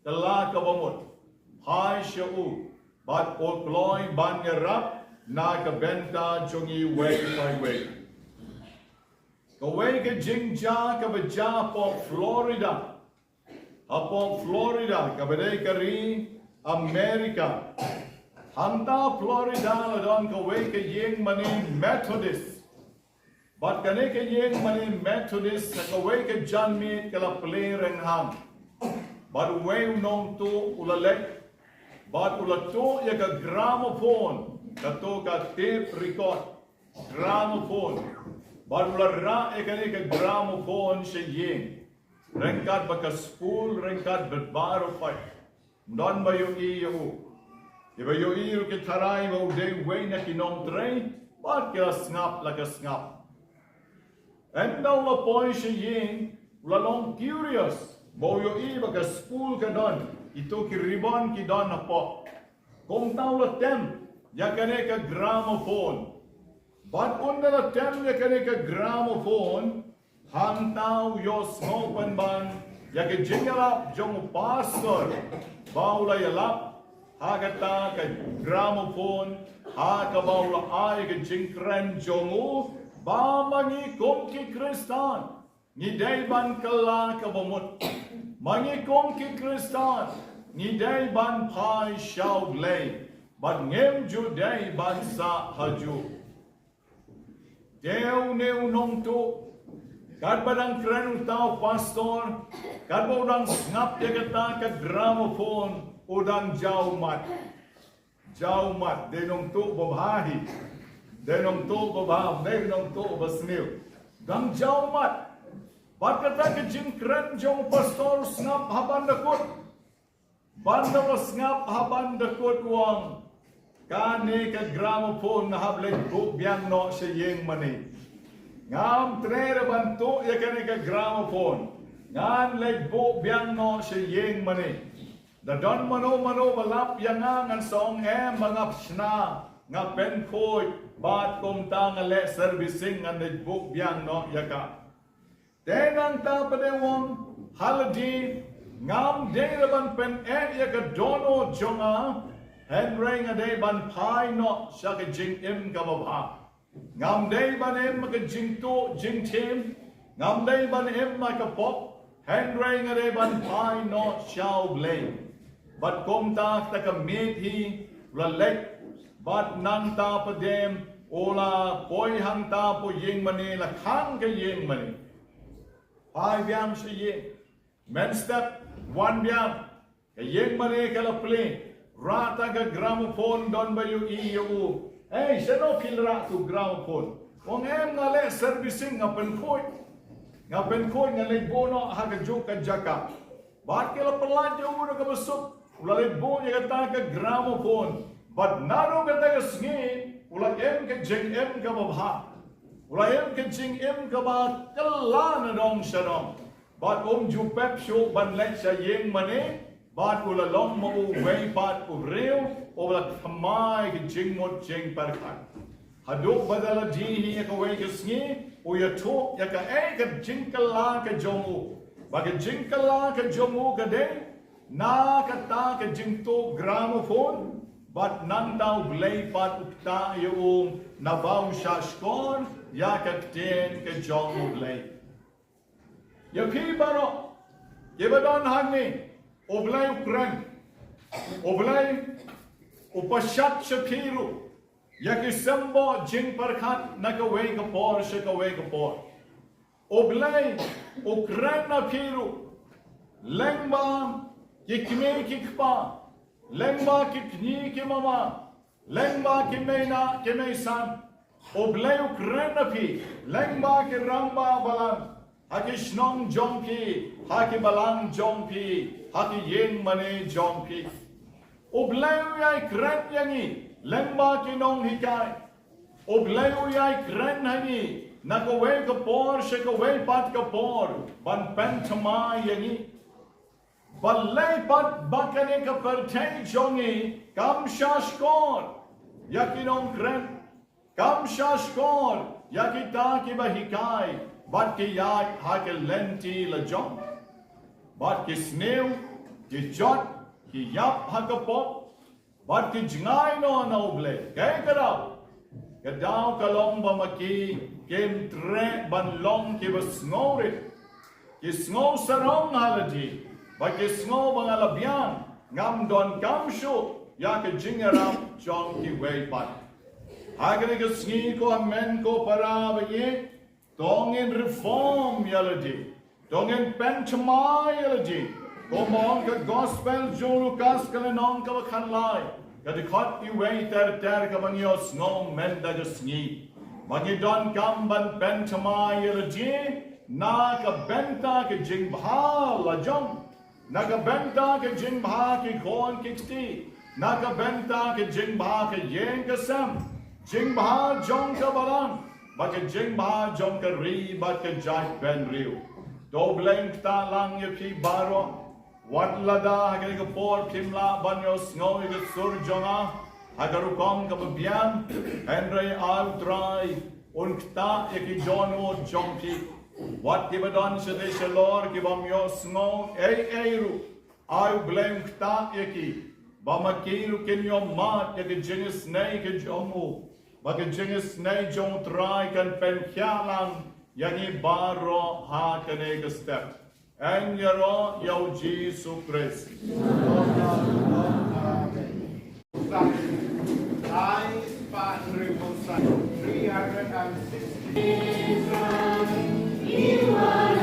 Tala kabamut. Hai shau. But ploy ban yarap na kabenta jongi way by way. Kaway ka jingja kabaja po Florida. Apo Florida kabaday kari Amerika. Hanta Florida ladon kaway ka yeng mani Methodist. But kane ka yeng mani Methodist kaway ka janmit kala play rengham. But way nong to ulalek. But ulato ya ka gramophone, kato ka tape record, gramophone. But ulara ya ka gramophone siya yeng. Rengkat baka spool, rengkat bedbaro fight. Non ba yung iyo? Iba yung iyo kitaray ba uday way na kinong tray, but kaya snap like a snap. And now la point siya yeng, ulalong curious. Bo yung iyo baka spool ka don. Ito ki ribbon ki don na po. Kung tao la tem, ya kane ka gramophone. But unda la tem ya kane ka gramophone, hang tao yo smopan ban, ya ka jingalap jong pastor. Baula yalap, hagata ka gramophone, haka baula ay ka jingkren jongu, ba mangi kom ki kristan. Ngiday ban kala ka bamut. Mangikom ki kristan, nidai ban pai shau glay, but ngem judai ban sa haju. Deu neu nong tu, kad badang kren utau pastor, kad badang snap jagata ka gramophone, udang jauh mat, denong tu babahi, denong tu babah, denong tu basniu, dang jauh mat. Bakata ke jing kren jong pastor snap haban dakut. Bandar snap haban dakut wang. Kane ke gramophone na hablek buk biang no se yeng mani. Ngam trere bantu ya kane ke gramophone. Ngan lek buk biang no se yeng mani. Da don mano balap yang ngan song mangap shna. Ngapen koi bat kom tang le servicing ngan lek buk biang no yaka. Tenang ta padewong haladi ngam deraban pen ya ka dono jonga henreng ade ban pai no shaka jing im kababha ngam dei ban em ka jing to jing tim ngam dei ban em ka pop henreng ade ban pai no shao blame but kom ta ka meet hi la lek bat nan ta padem ola poi hang ta po yeng mani la khang ke yeng mani pai biam se ye men step one biam ke yeng mani ke la play rata ke gramophone don ba yu I yu hey seno kilra tu gramophone ong em ngale servicing ngapen khoi ngale bono ha ke juk ke jaka bat ke la pelan ju na ke besuk ulale bo ye kata ke gramophone but naro kata ke sngi ula em ke jing em ke babha ula em ke jing em ke ba kala na dong shanong but ju pep show ban let sa yeng mane but ula long mo wei bat u reu ula thamai ke jing mo jing parkhan haduh badala ji hi ke wei ke sngi u ya tho ya ka e ke jing kala ke jomu ba ke jing kala ke jomu ke de na kata ke jing to gramophone but nan tau blei pat ukta yung na bau shashkon ya ke ten ke jong blei ya pi baro ye badon hangni oblei ukran oblei upashat shapiru ya ke sembo jing parkhat na ka wei ka por she ka wei ka por oblei ukran na piru lengba ki kime ki kpa lengba ki kni ki mama lengba ki meina ki meisan oblei ukran na pi lengba ki ramba balan haki shnong jongpi haki balang jongpi haki yeng mane jongpi oblei yai kren yangi lengba ki nong hikai oblei yai kren hangi na ka wei ka por she ka wei pat ka por ban pentama yangi balai pat bakane ka pertai jongi kam shashkor yakinong kren kam shashkor yakita ki bahikai bat ki yai ha ke lenti la jong bat ki sneu ki jot ki yap ha ka pop bat ki jingai no na oble kai karau kadau kalong ba maki kem tre ban long ki basngore ki sngo sarong haladi ba ki sngo bang alabian ngam don kam shu ya ke jingaram jong ki wei pat agane ke sngi ko amen ko para ba ye tongin reform yaladi tongin penchama yaladi komong ke gospel julu kas kalenong ka khan lai ka de khot i wei ter ka bangyo sngo men da ke sngi magi don kam ban penchama yaladi na ka benta ke jing bha la jong na ka benta ke jing bha ki khon kikti na ka benta ke jing bha ke yeng ka sam jing bha jong ka balang ba ke jing bha jong ka ri ba ke jai ben riu do bleng ta lang ye pi baro wat lada ha ke por kim la ban yo snow ke sur jonga ha ka ru kom ka bian henry al try un kta ye ki jono jong pi wat ki badon se de shalor ki bam yo snow ru ai bleng kta ye ki ba makiru ken yo mat ye ke jingis nei ke jomu ba ke jingis nei jong try kan pen kyalang yangi baro ha kane ke step en yaro yo Jesus Christ I Padre Musa 360 Amen.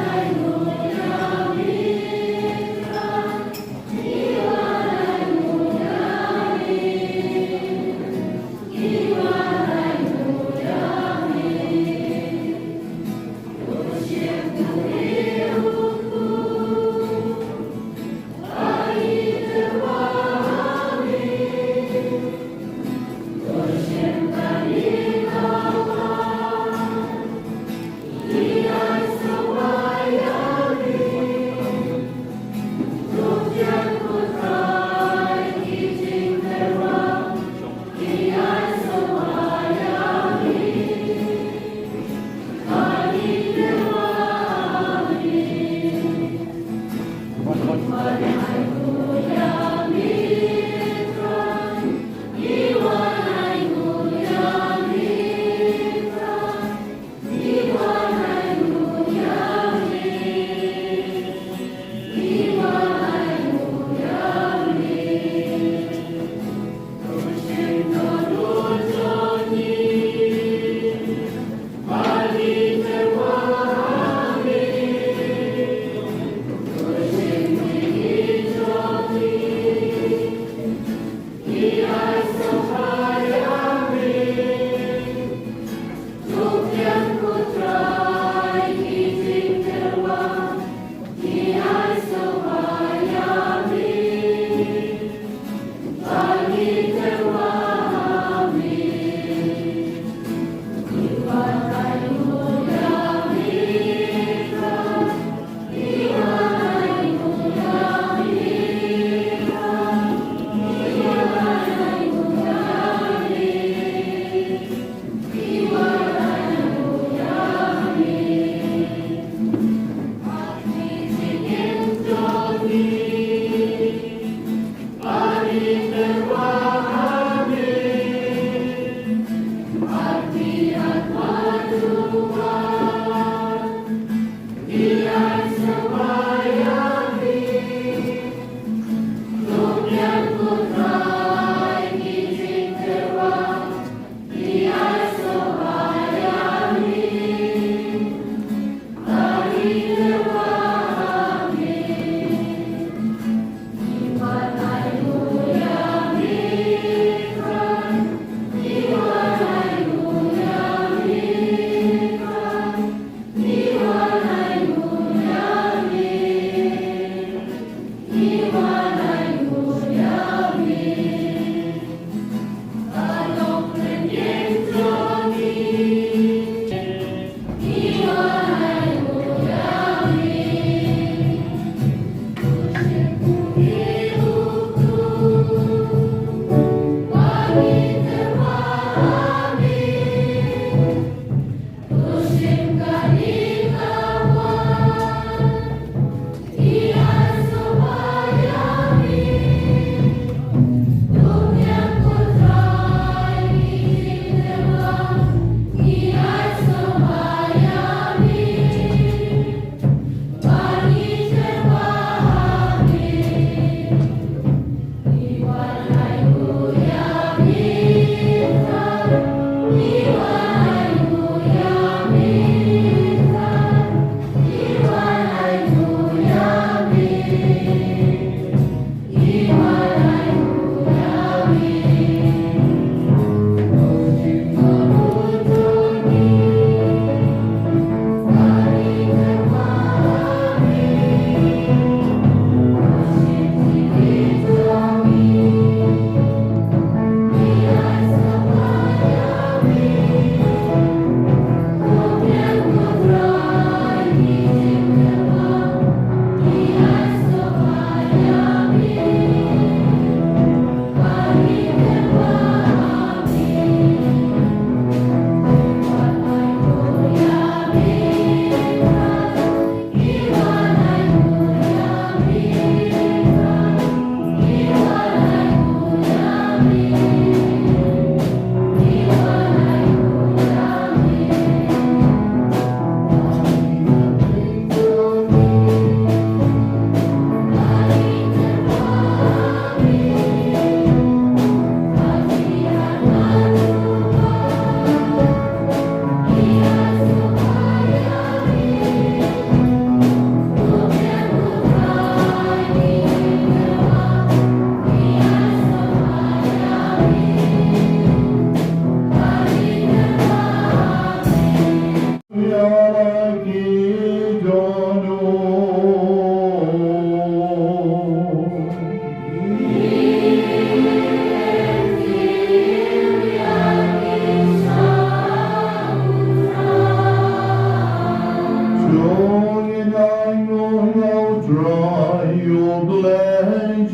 try your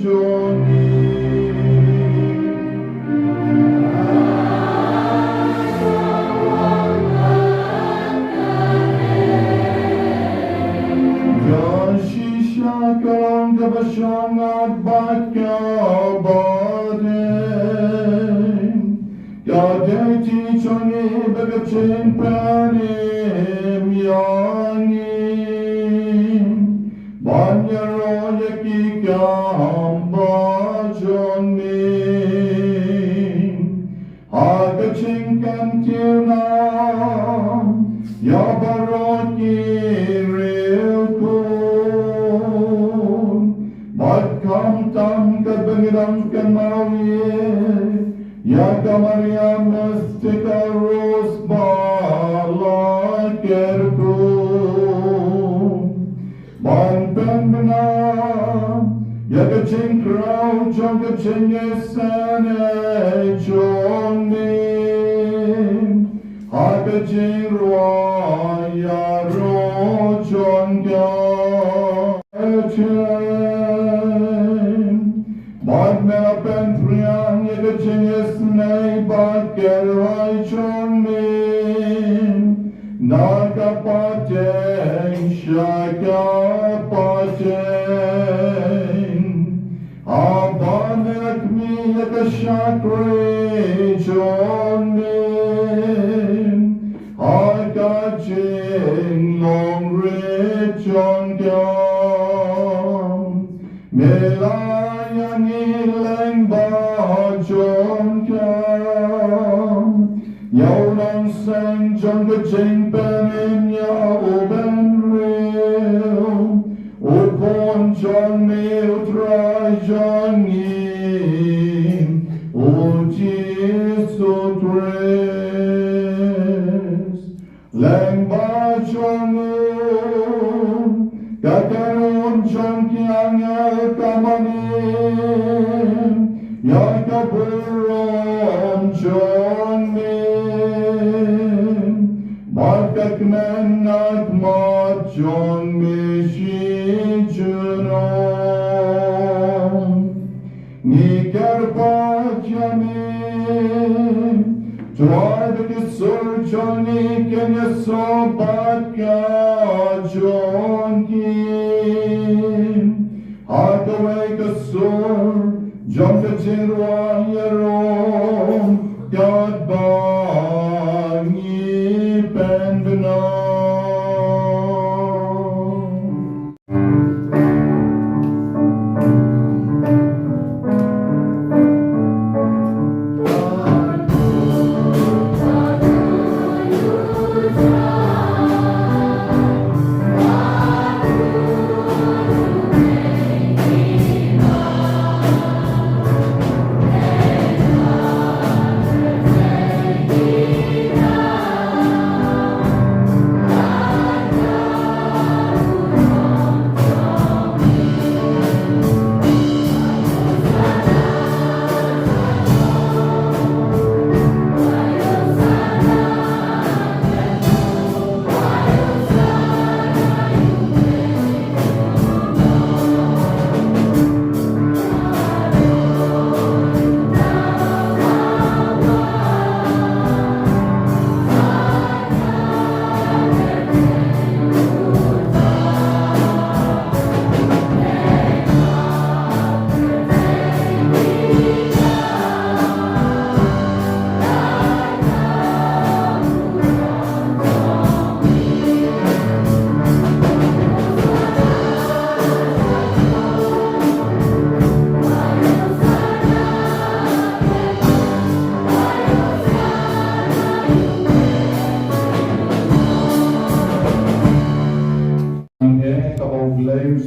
journey. Shakam Gabashangat Bakabadin Gadeti Choni Bagachin Panim Yanim Banyaroyaki Gamba Jonin Hagachin Kantinam Yabaroti Kam tam kabangirang kamawiye Ya kamariam nastika rose bala kerku Ban pembina Ya kaching kraw Jong kaching yesane Jonin Ha kaching rwa Ya ro Jong Bad mela pentrian yekaching yesnei baker aichonin Naka pateng shaka pateng Aban ekmi yekashakre chonin Aikaching long rich on gam Melayang ilang bajon kam Yaw lang sang jong kaching panin ya uben real Upon jong mil try jong yin Ujisu tres Lang bajong Kakaroon siyang kiangal kamanin Yakapuron siyang min Magkakmen at matyong mishijunon Nikarpat yamin Tuwad kisur choni kenya sobat ka jonkin Hakaway kasur jong kachirwa yarom God bangi pendenon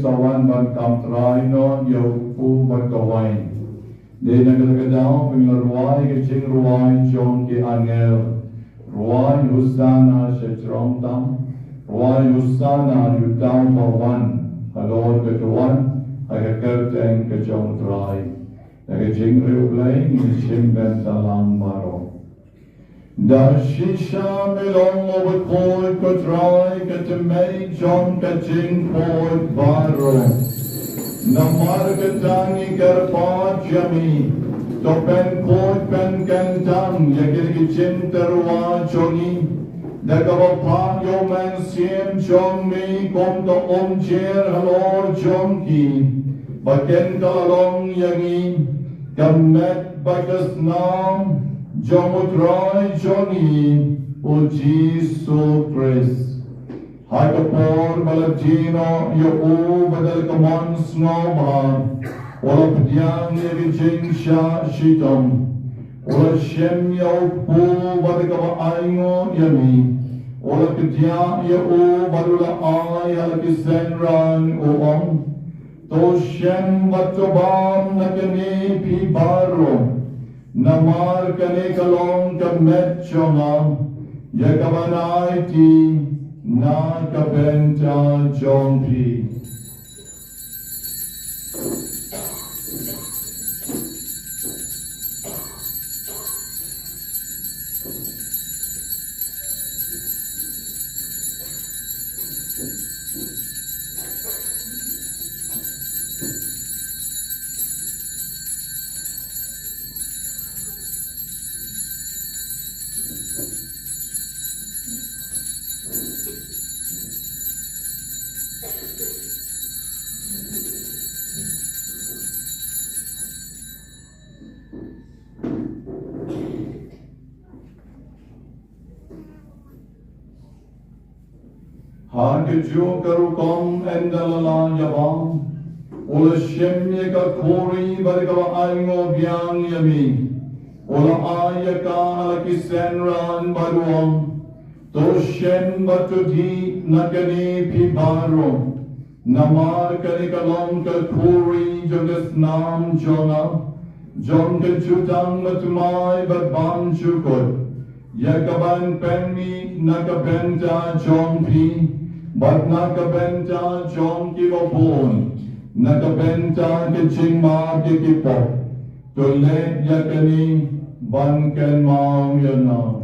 Sawan ban kam traino yo pu ban kawain. De nagalagadaw ping ruai ke ching ruai chong ke angel. Ruai usana she trong tam. Ruai usana yu down for one. Halor ke tuan. Aga kerteng ke chong trai. Aga ching riu blain ni chim ben talang maro. Da shisha milong over koi ko try ke te mei chong ke ching koi baro. Namar ketangi kerpat jami. Topen kot pen kentang yakir kicin terwa chongi. Dagavapang yo man siem chong mi kom to cher halor chong ki. Baken kalalong yangi. Kamet bakas nam. Jomutrai chongi. O Jesus Christ. Hai kapor balajino yo u badal kamon snoma. Ola pdyang ye jing sha shitom. Ola shem yo pu badal aingo yami. Ola pdyang ye u badula ay ala kisenran uong. To shem batobam nakani pi baro. Namar kane kalong kamet chonga. Yakabanai ti. Na kabenta jompi. Hagju karukom endalala yabam. Ola shemye ka kori barikava aingo biang yami. Ola ayaka ala kisenran baruam. To shem batudi nakani pibaro. Namar kanikalong ka kori jogas nam jona. Jom ka jutang matumay batbam jukot. Yakaban penmi nakabenta jompi. But nakabenta jom kibapon. Nakabenta kichingma kikipok. Tule yakani banken mau yana.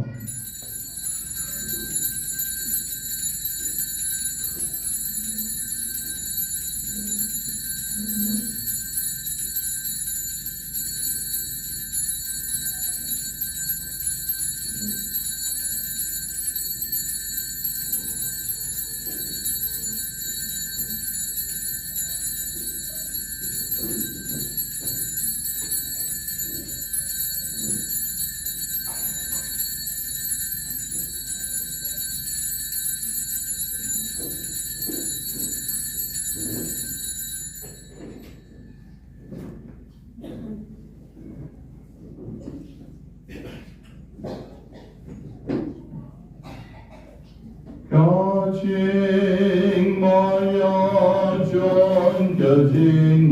Jing maya jon jing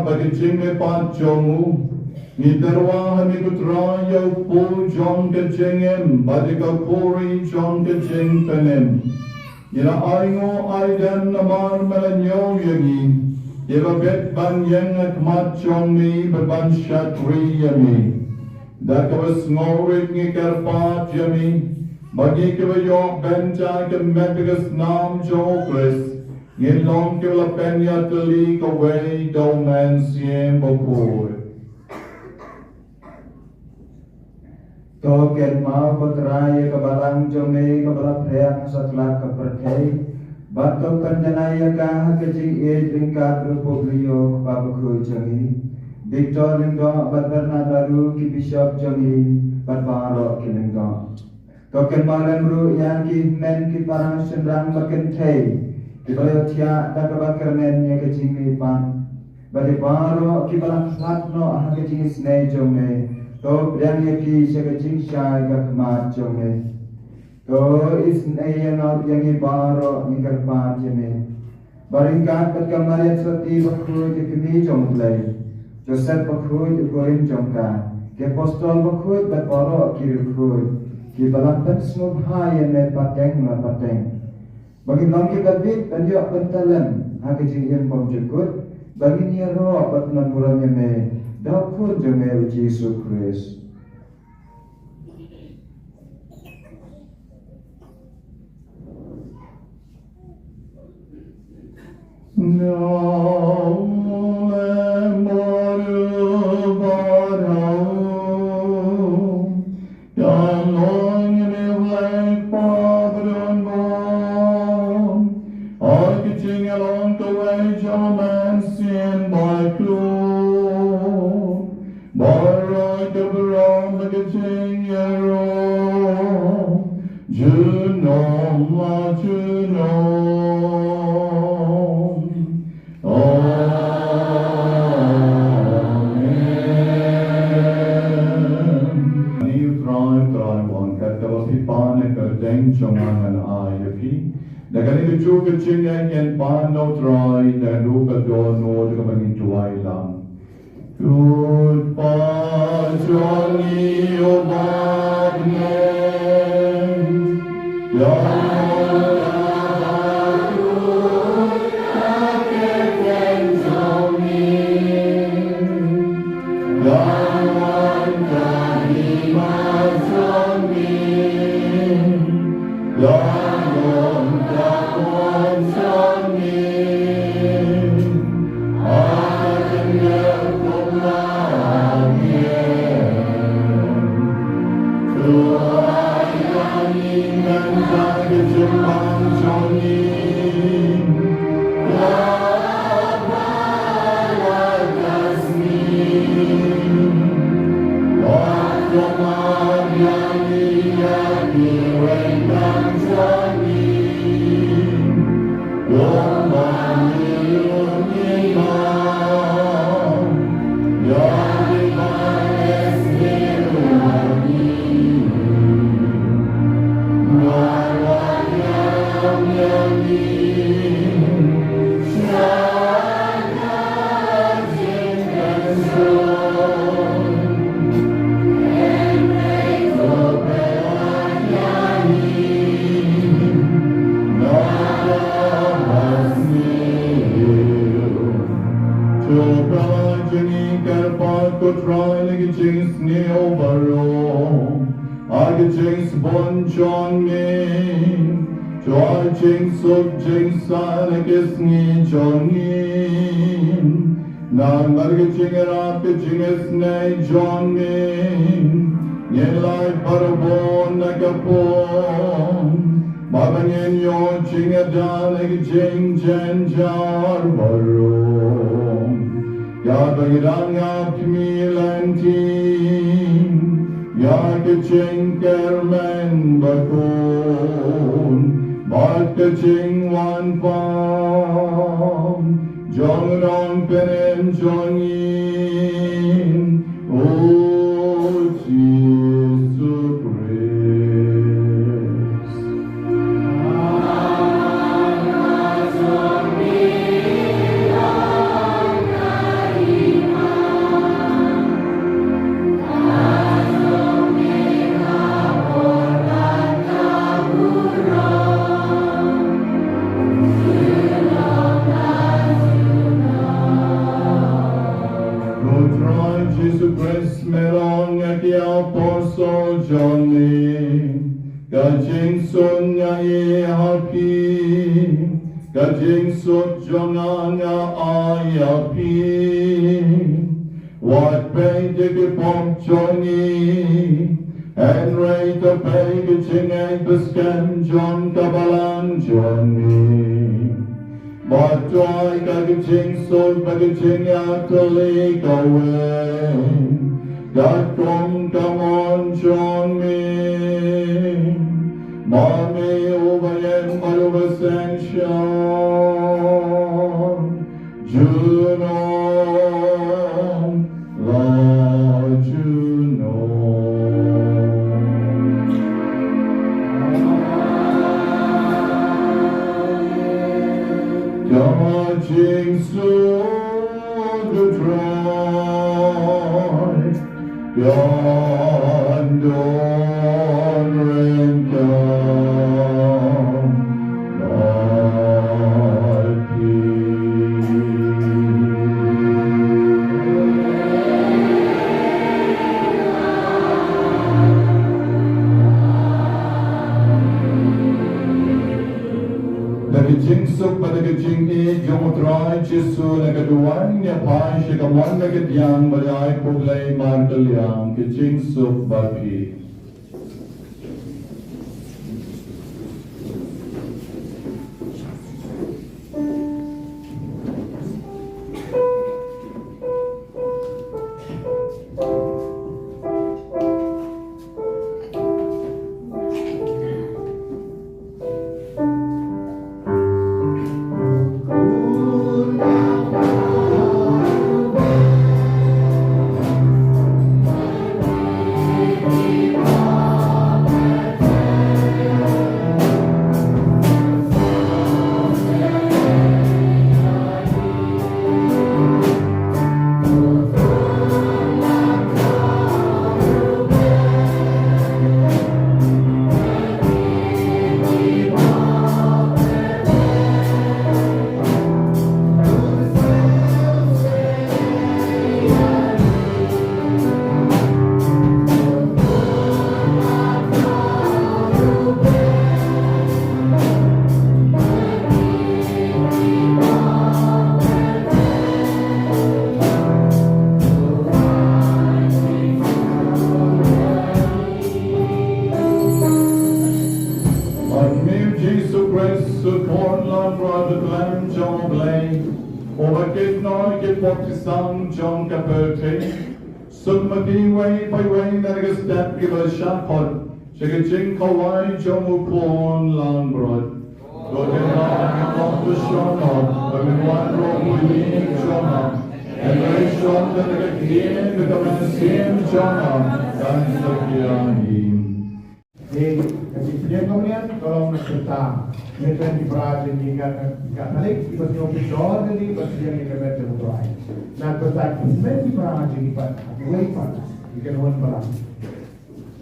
Bagajing me pat jongu ni darwa hami kutra yo pu jong ke jengem badika kori jong ke jeng penem ira aingo aidan namar melanyo yagi ira bet ban yang akmat jong mi berban shatri yami dakabas ngorit ni karpat yami bagi kebayo benta ke medigas nam jo Chris Ngin long ke la penya tali ka way daw man siem Bakhuid. To ken ma putraya kabalang jome kabala prayang satla kaperkai. Bato kanjanaya ka kajing ringka grupoglio Bakhuid jangi. Victor lingdo batberna daru ki bishop jangi batbaro ki lingdo. To ken malan ru yang ki men ki parang sendrang Bakyndai. Kibaya tia dakaba kermen ya kecimi pan bagi baro ki balak sat no aha ke jing snei jong ne to brian ye ki se ke jing shai ka khmat jong ne to is nei no yang i baro ni kar pa je ne baringkat pat kamariat soti Bakhuid ke kini jong play Joseph Bakhuid gorin jong ka ke apostol Bakhuid bat baro ki Bakhuid ki balak pat snob hai ne pateng na pateng bagi nom ki David dan yo pentalan ha ke jing im pom jekut bagi ni ro bat nan muranya me da pun je me uji Yesus Kristus Nagani tu ke chinga ken pan no try na lu ka do no de ka bangin tuai lang. Good pa Johnny o bagne. Jude Punom Lajuno Dodging soon to dry Yonder and down Nagajing suk pada gajing e jomotrai Jesu nagaduan ya pai shikaman nagadyang balay puglay mandalyang gajing suk bapi. Sang John Caperte, Sumadi way by way that is that give a shakot, Shagajing Kawai Jomupon Langrod, Godena and the Shona, but in one room we need Jona, and very short that the game with the same Jona, and the Kiani. Kasi pinyan kemudian tolong serta Mereka diberada hingga balik di bagian ofisor jadi bagian yang kita berdoa. Nah berkat semen diberada jadi pada lepas ikan wan perang.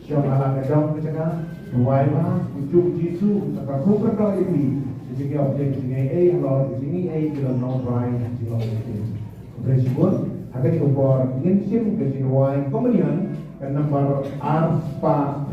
Siapa alam kadang macam buai mah ujuk jisu tak kumpul doa ini. Jadi objek sini Allah di sini di dalam non Brian di dalam ini. Bersyukur akan diukur ingin sim ke sini buai kemudian kan nomor arpa.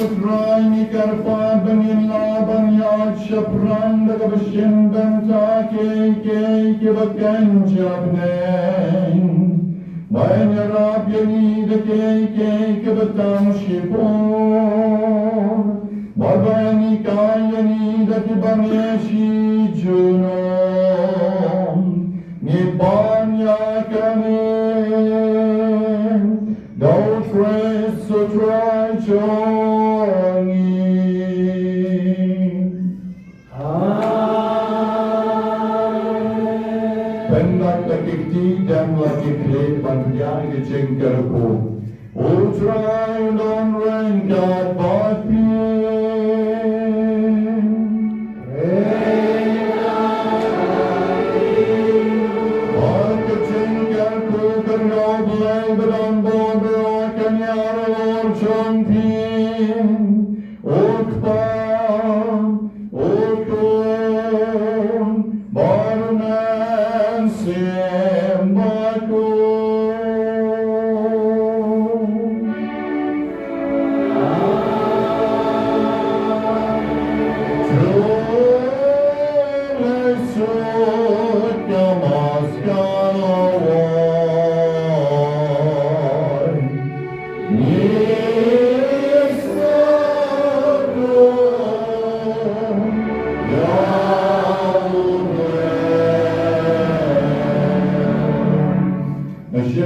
Utrai karpa bangin labang yad shapran daga bashin banta ke bakan jabnen. Bayan yarab yani da ke batang shipon. Babani kayani da tibanyeshi junom. Nipan yakanen. Don't rest so try journey. Pendak takikti dan lagi klik panjang di cengkerku. Utrai don rengkat bapin. Aku cengkerku kerja belai berambut akan nyara champin. Ukpan, ukun, barunan sembaku.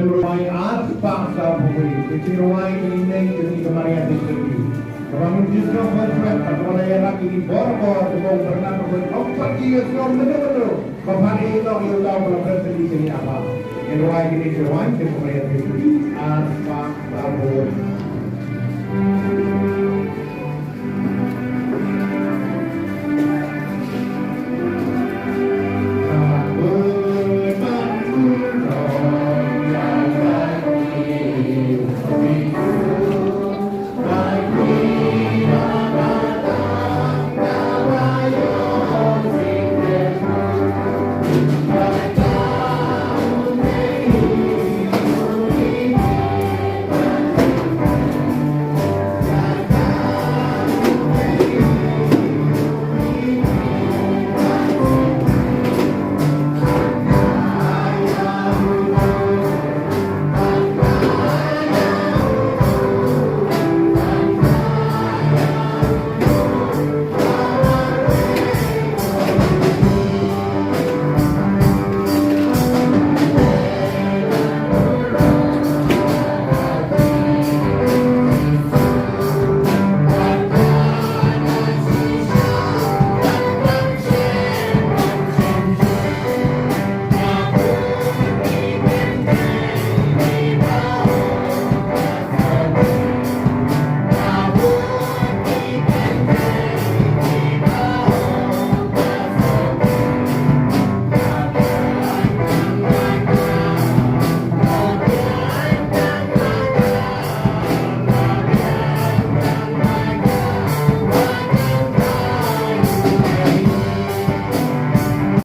Rumai at paksa pumuli, kecil rumai ini jadi kemarin diserti. Kalau justru berfirman, kalau yang lagi di bor-bor, kalau pernah berfirman, oh pergi ke sekolah betul-betul. Bapak itu yang tahu kalau bersedih sini apa. Yang rumai ini rumai jadi kemarin diserti. At paksa pumuli.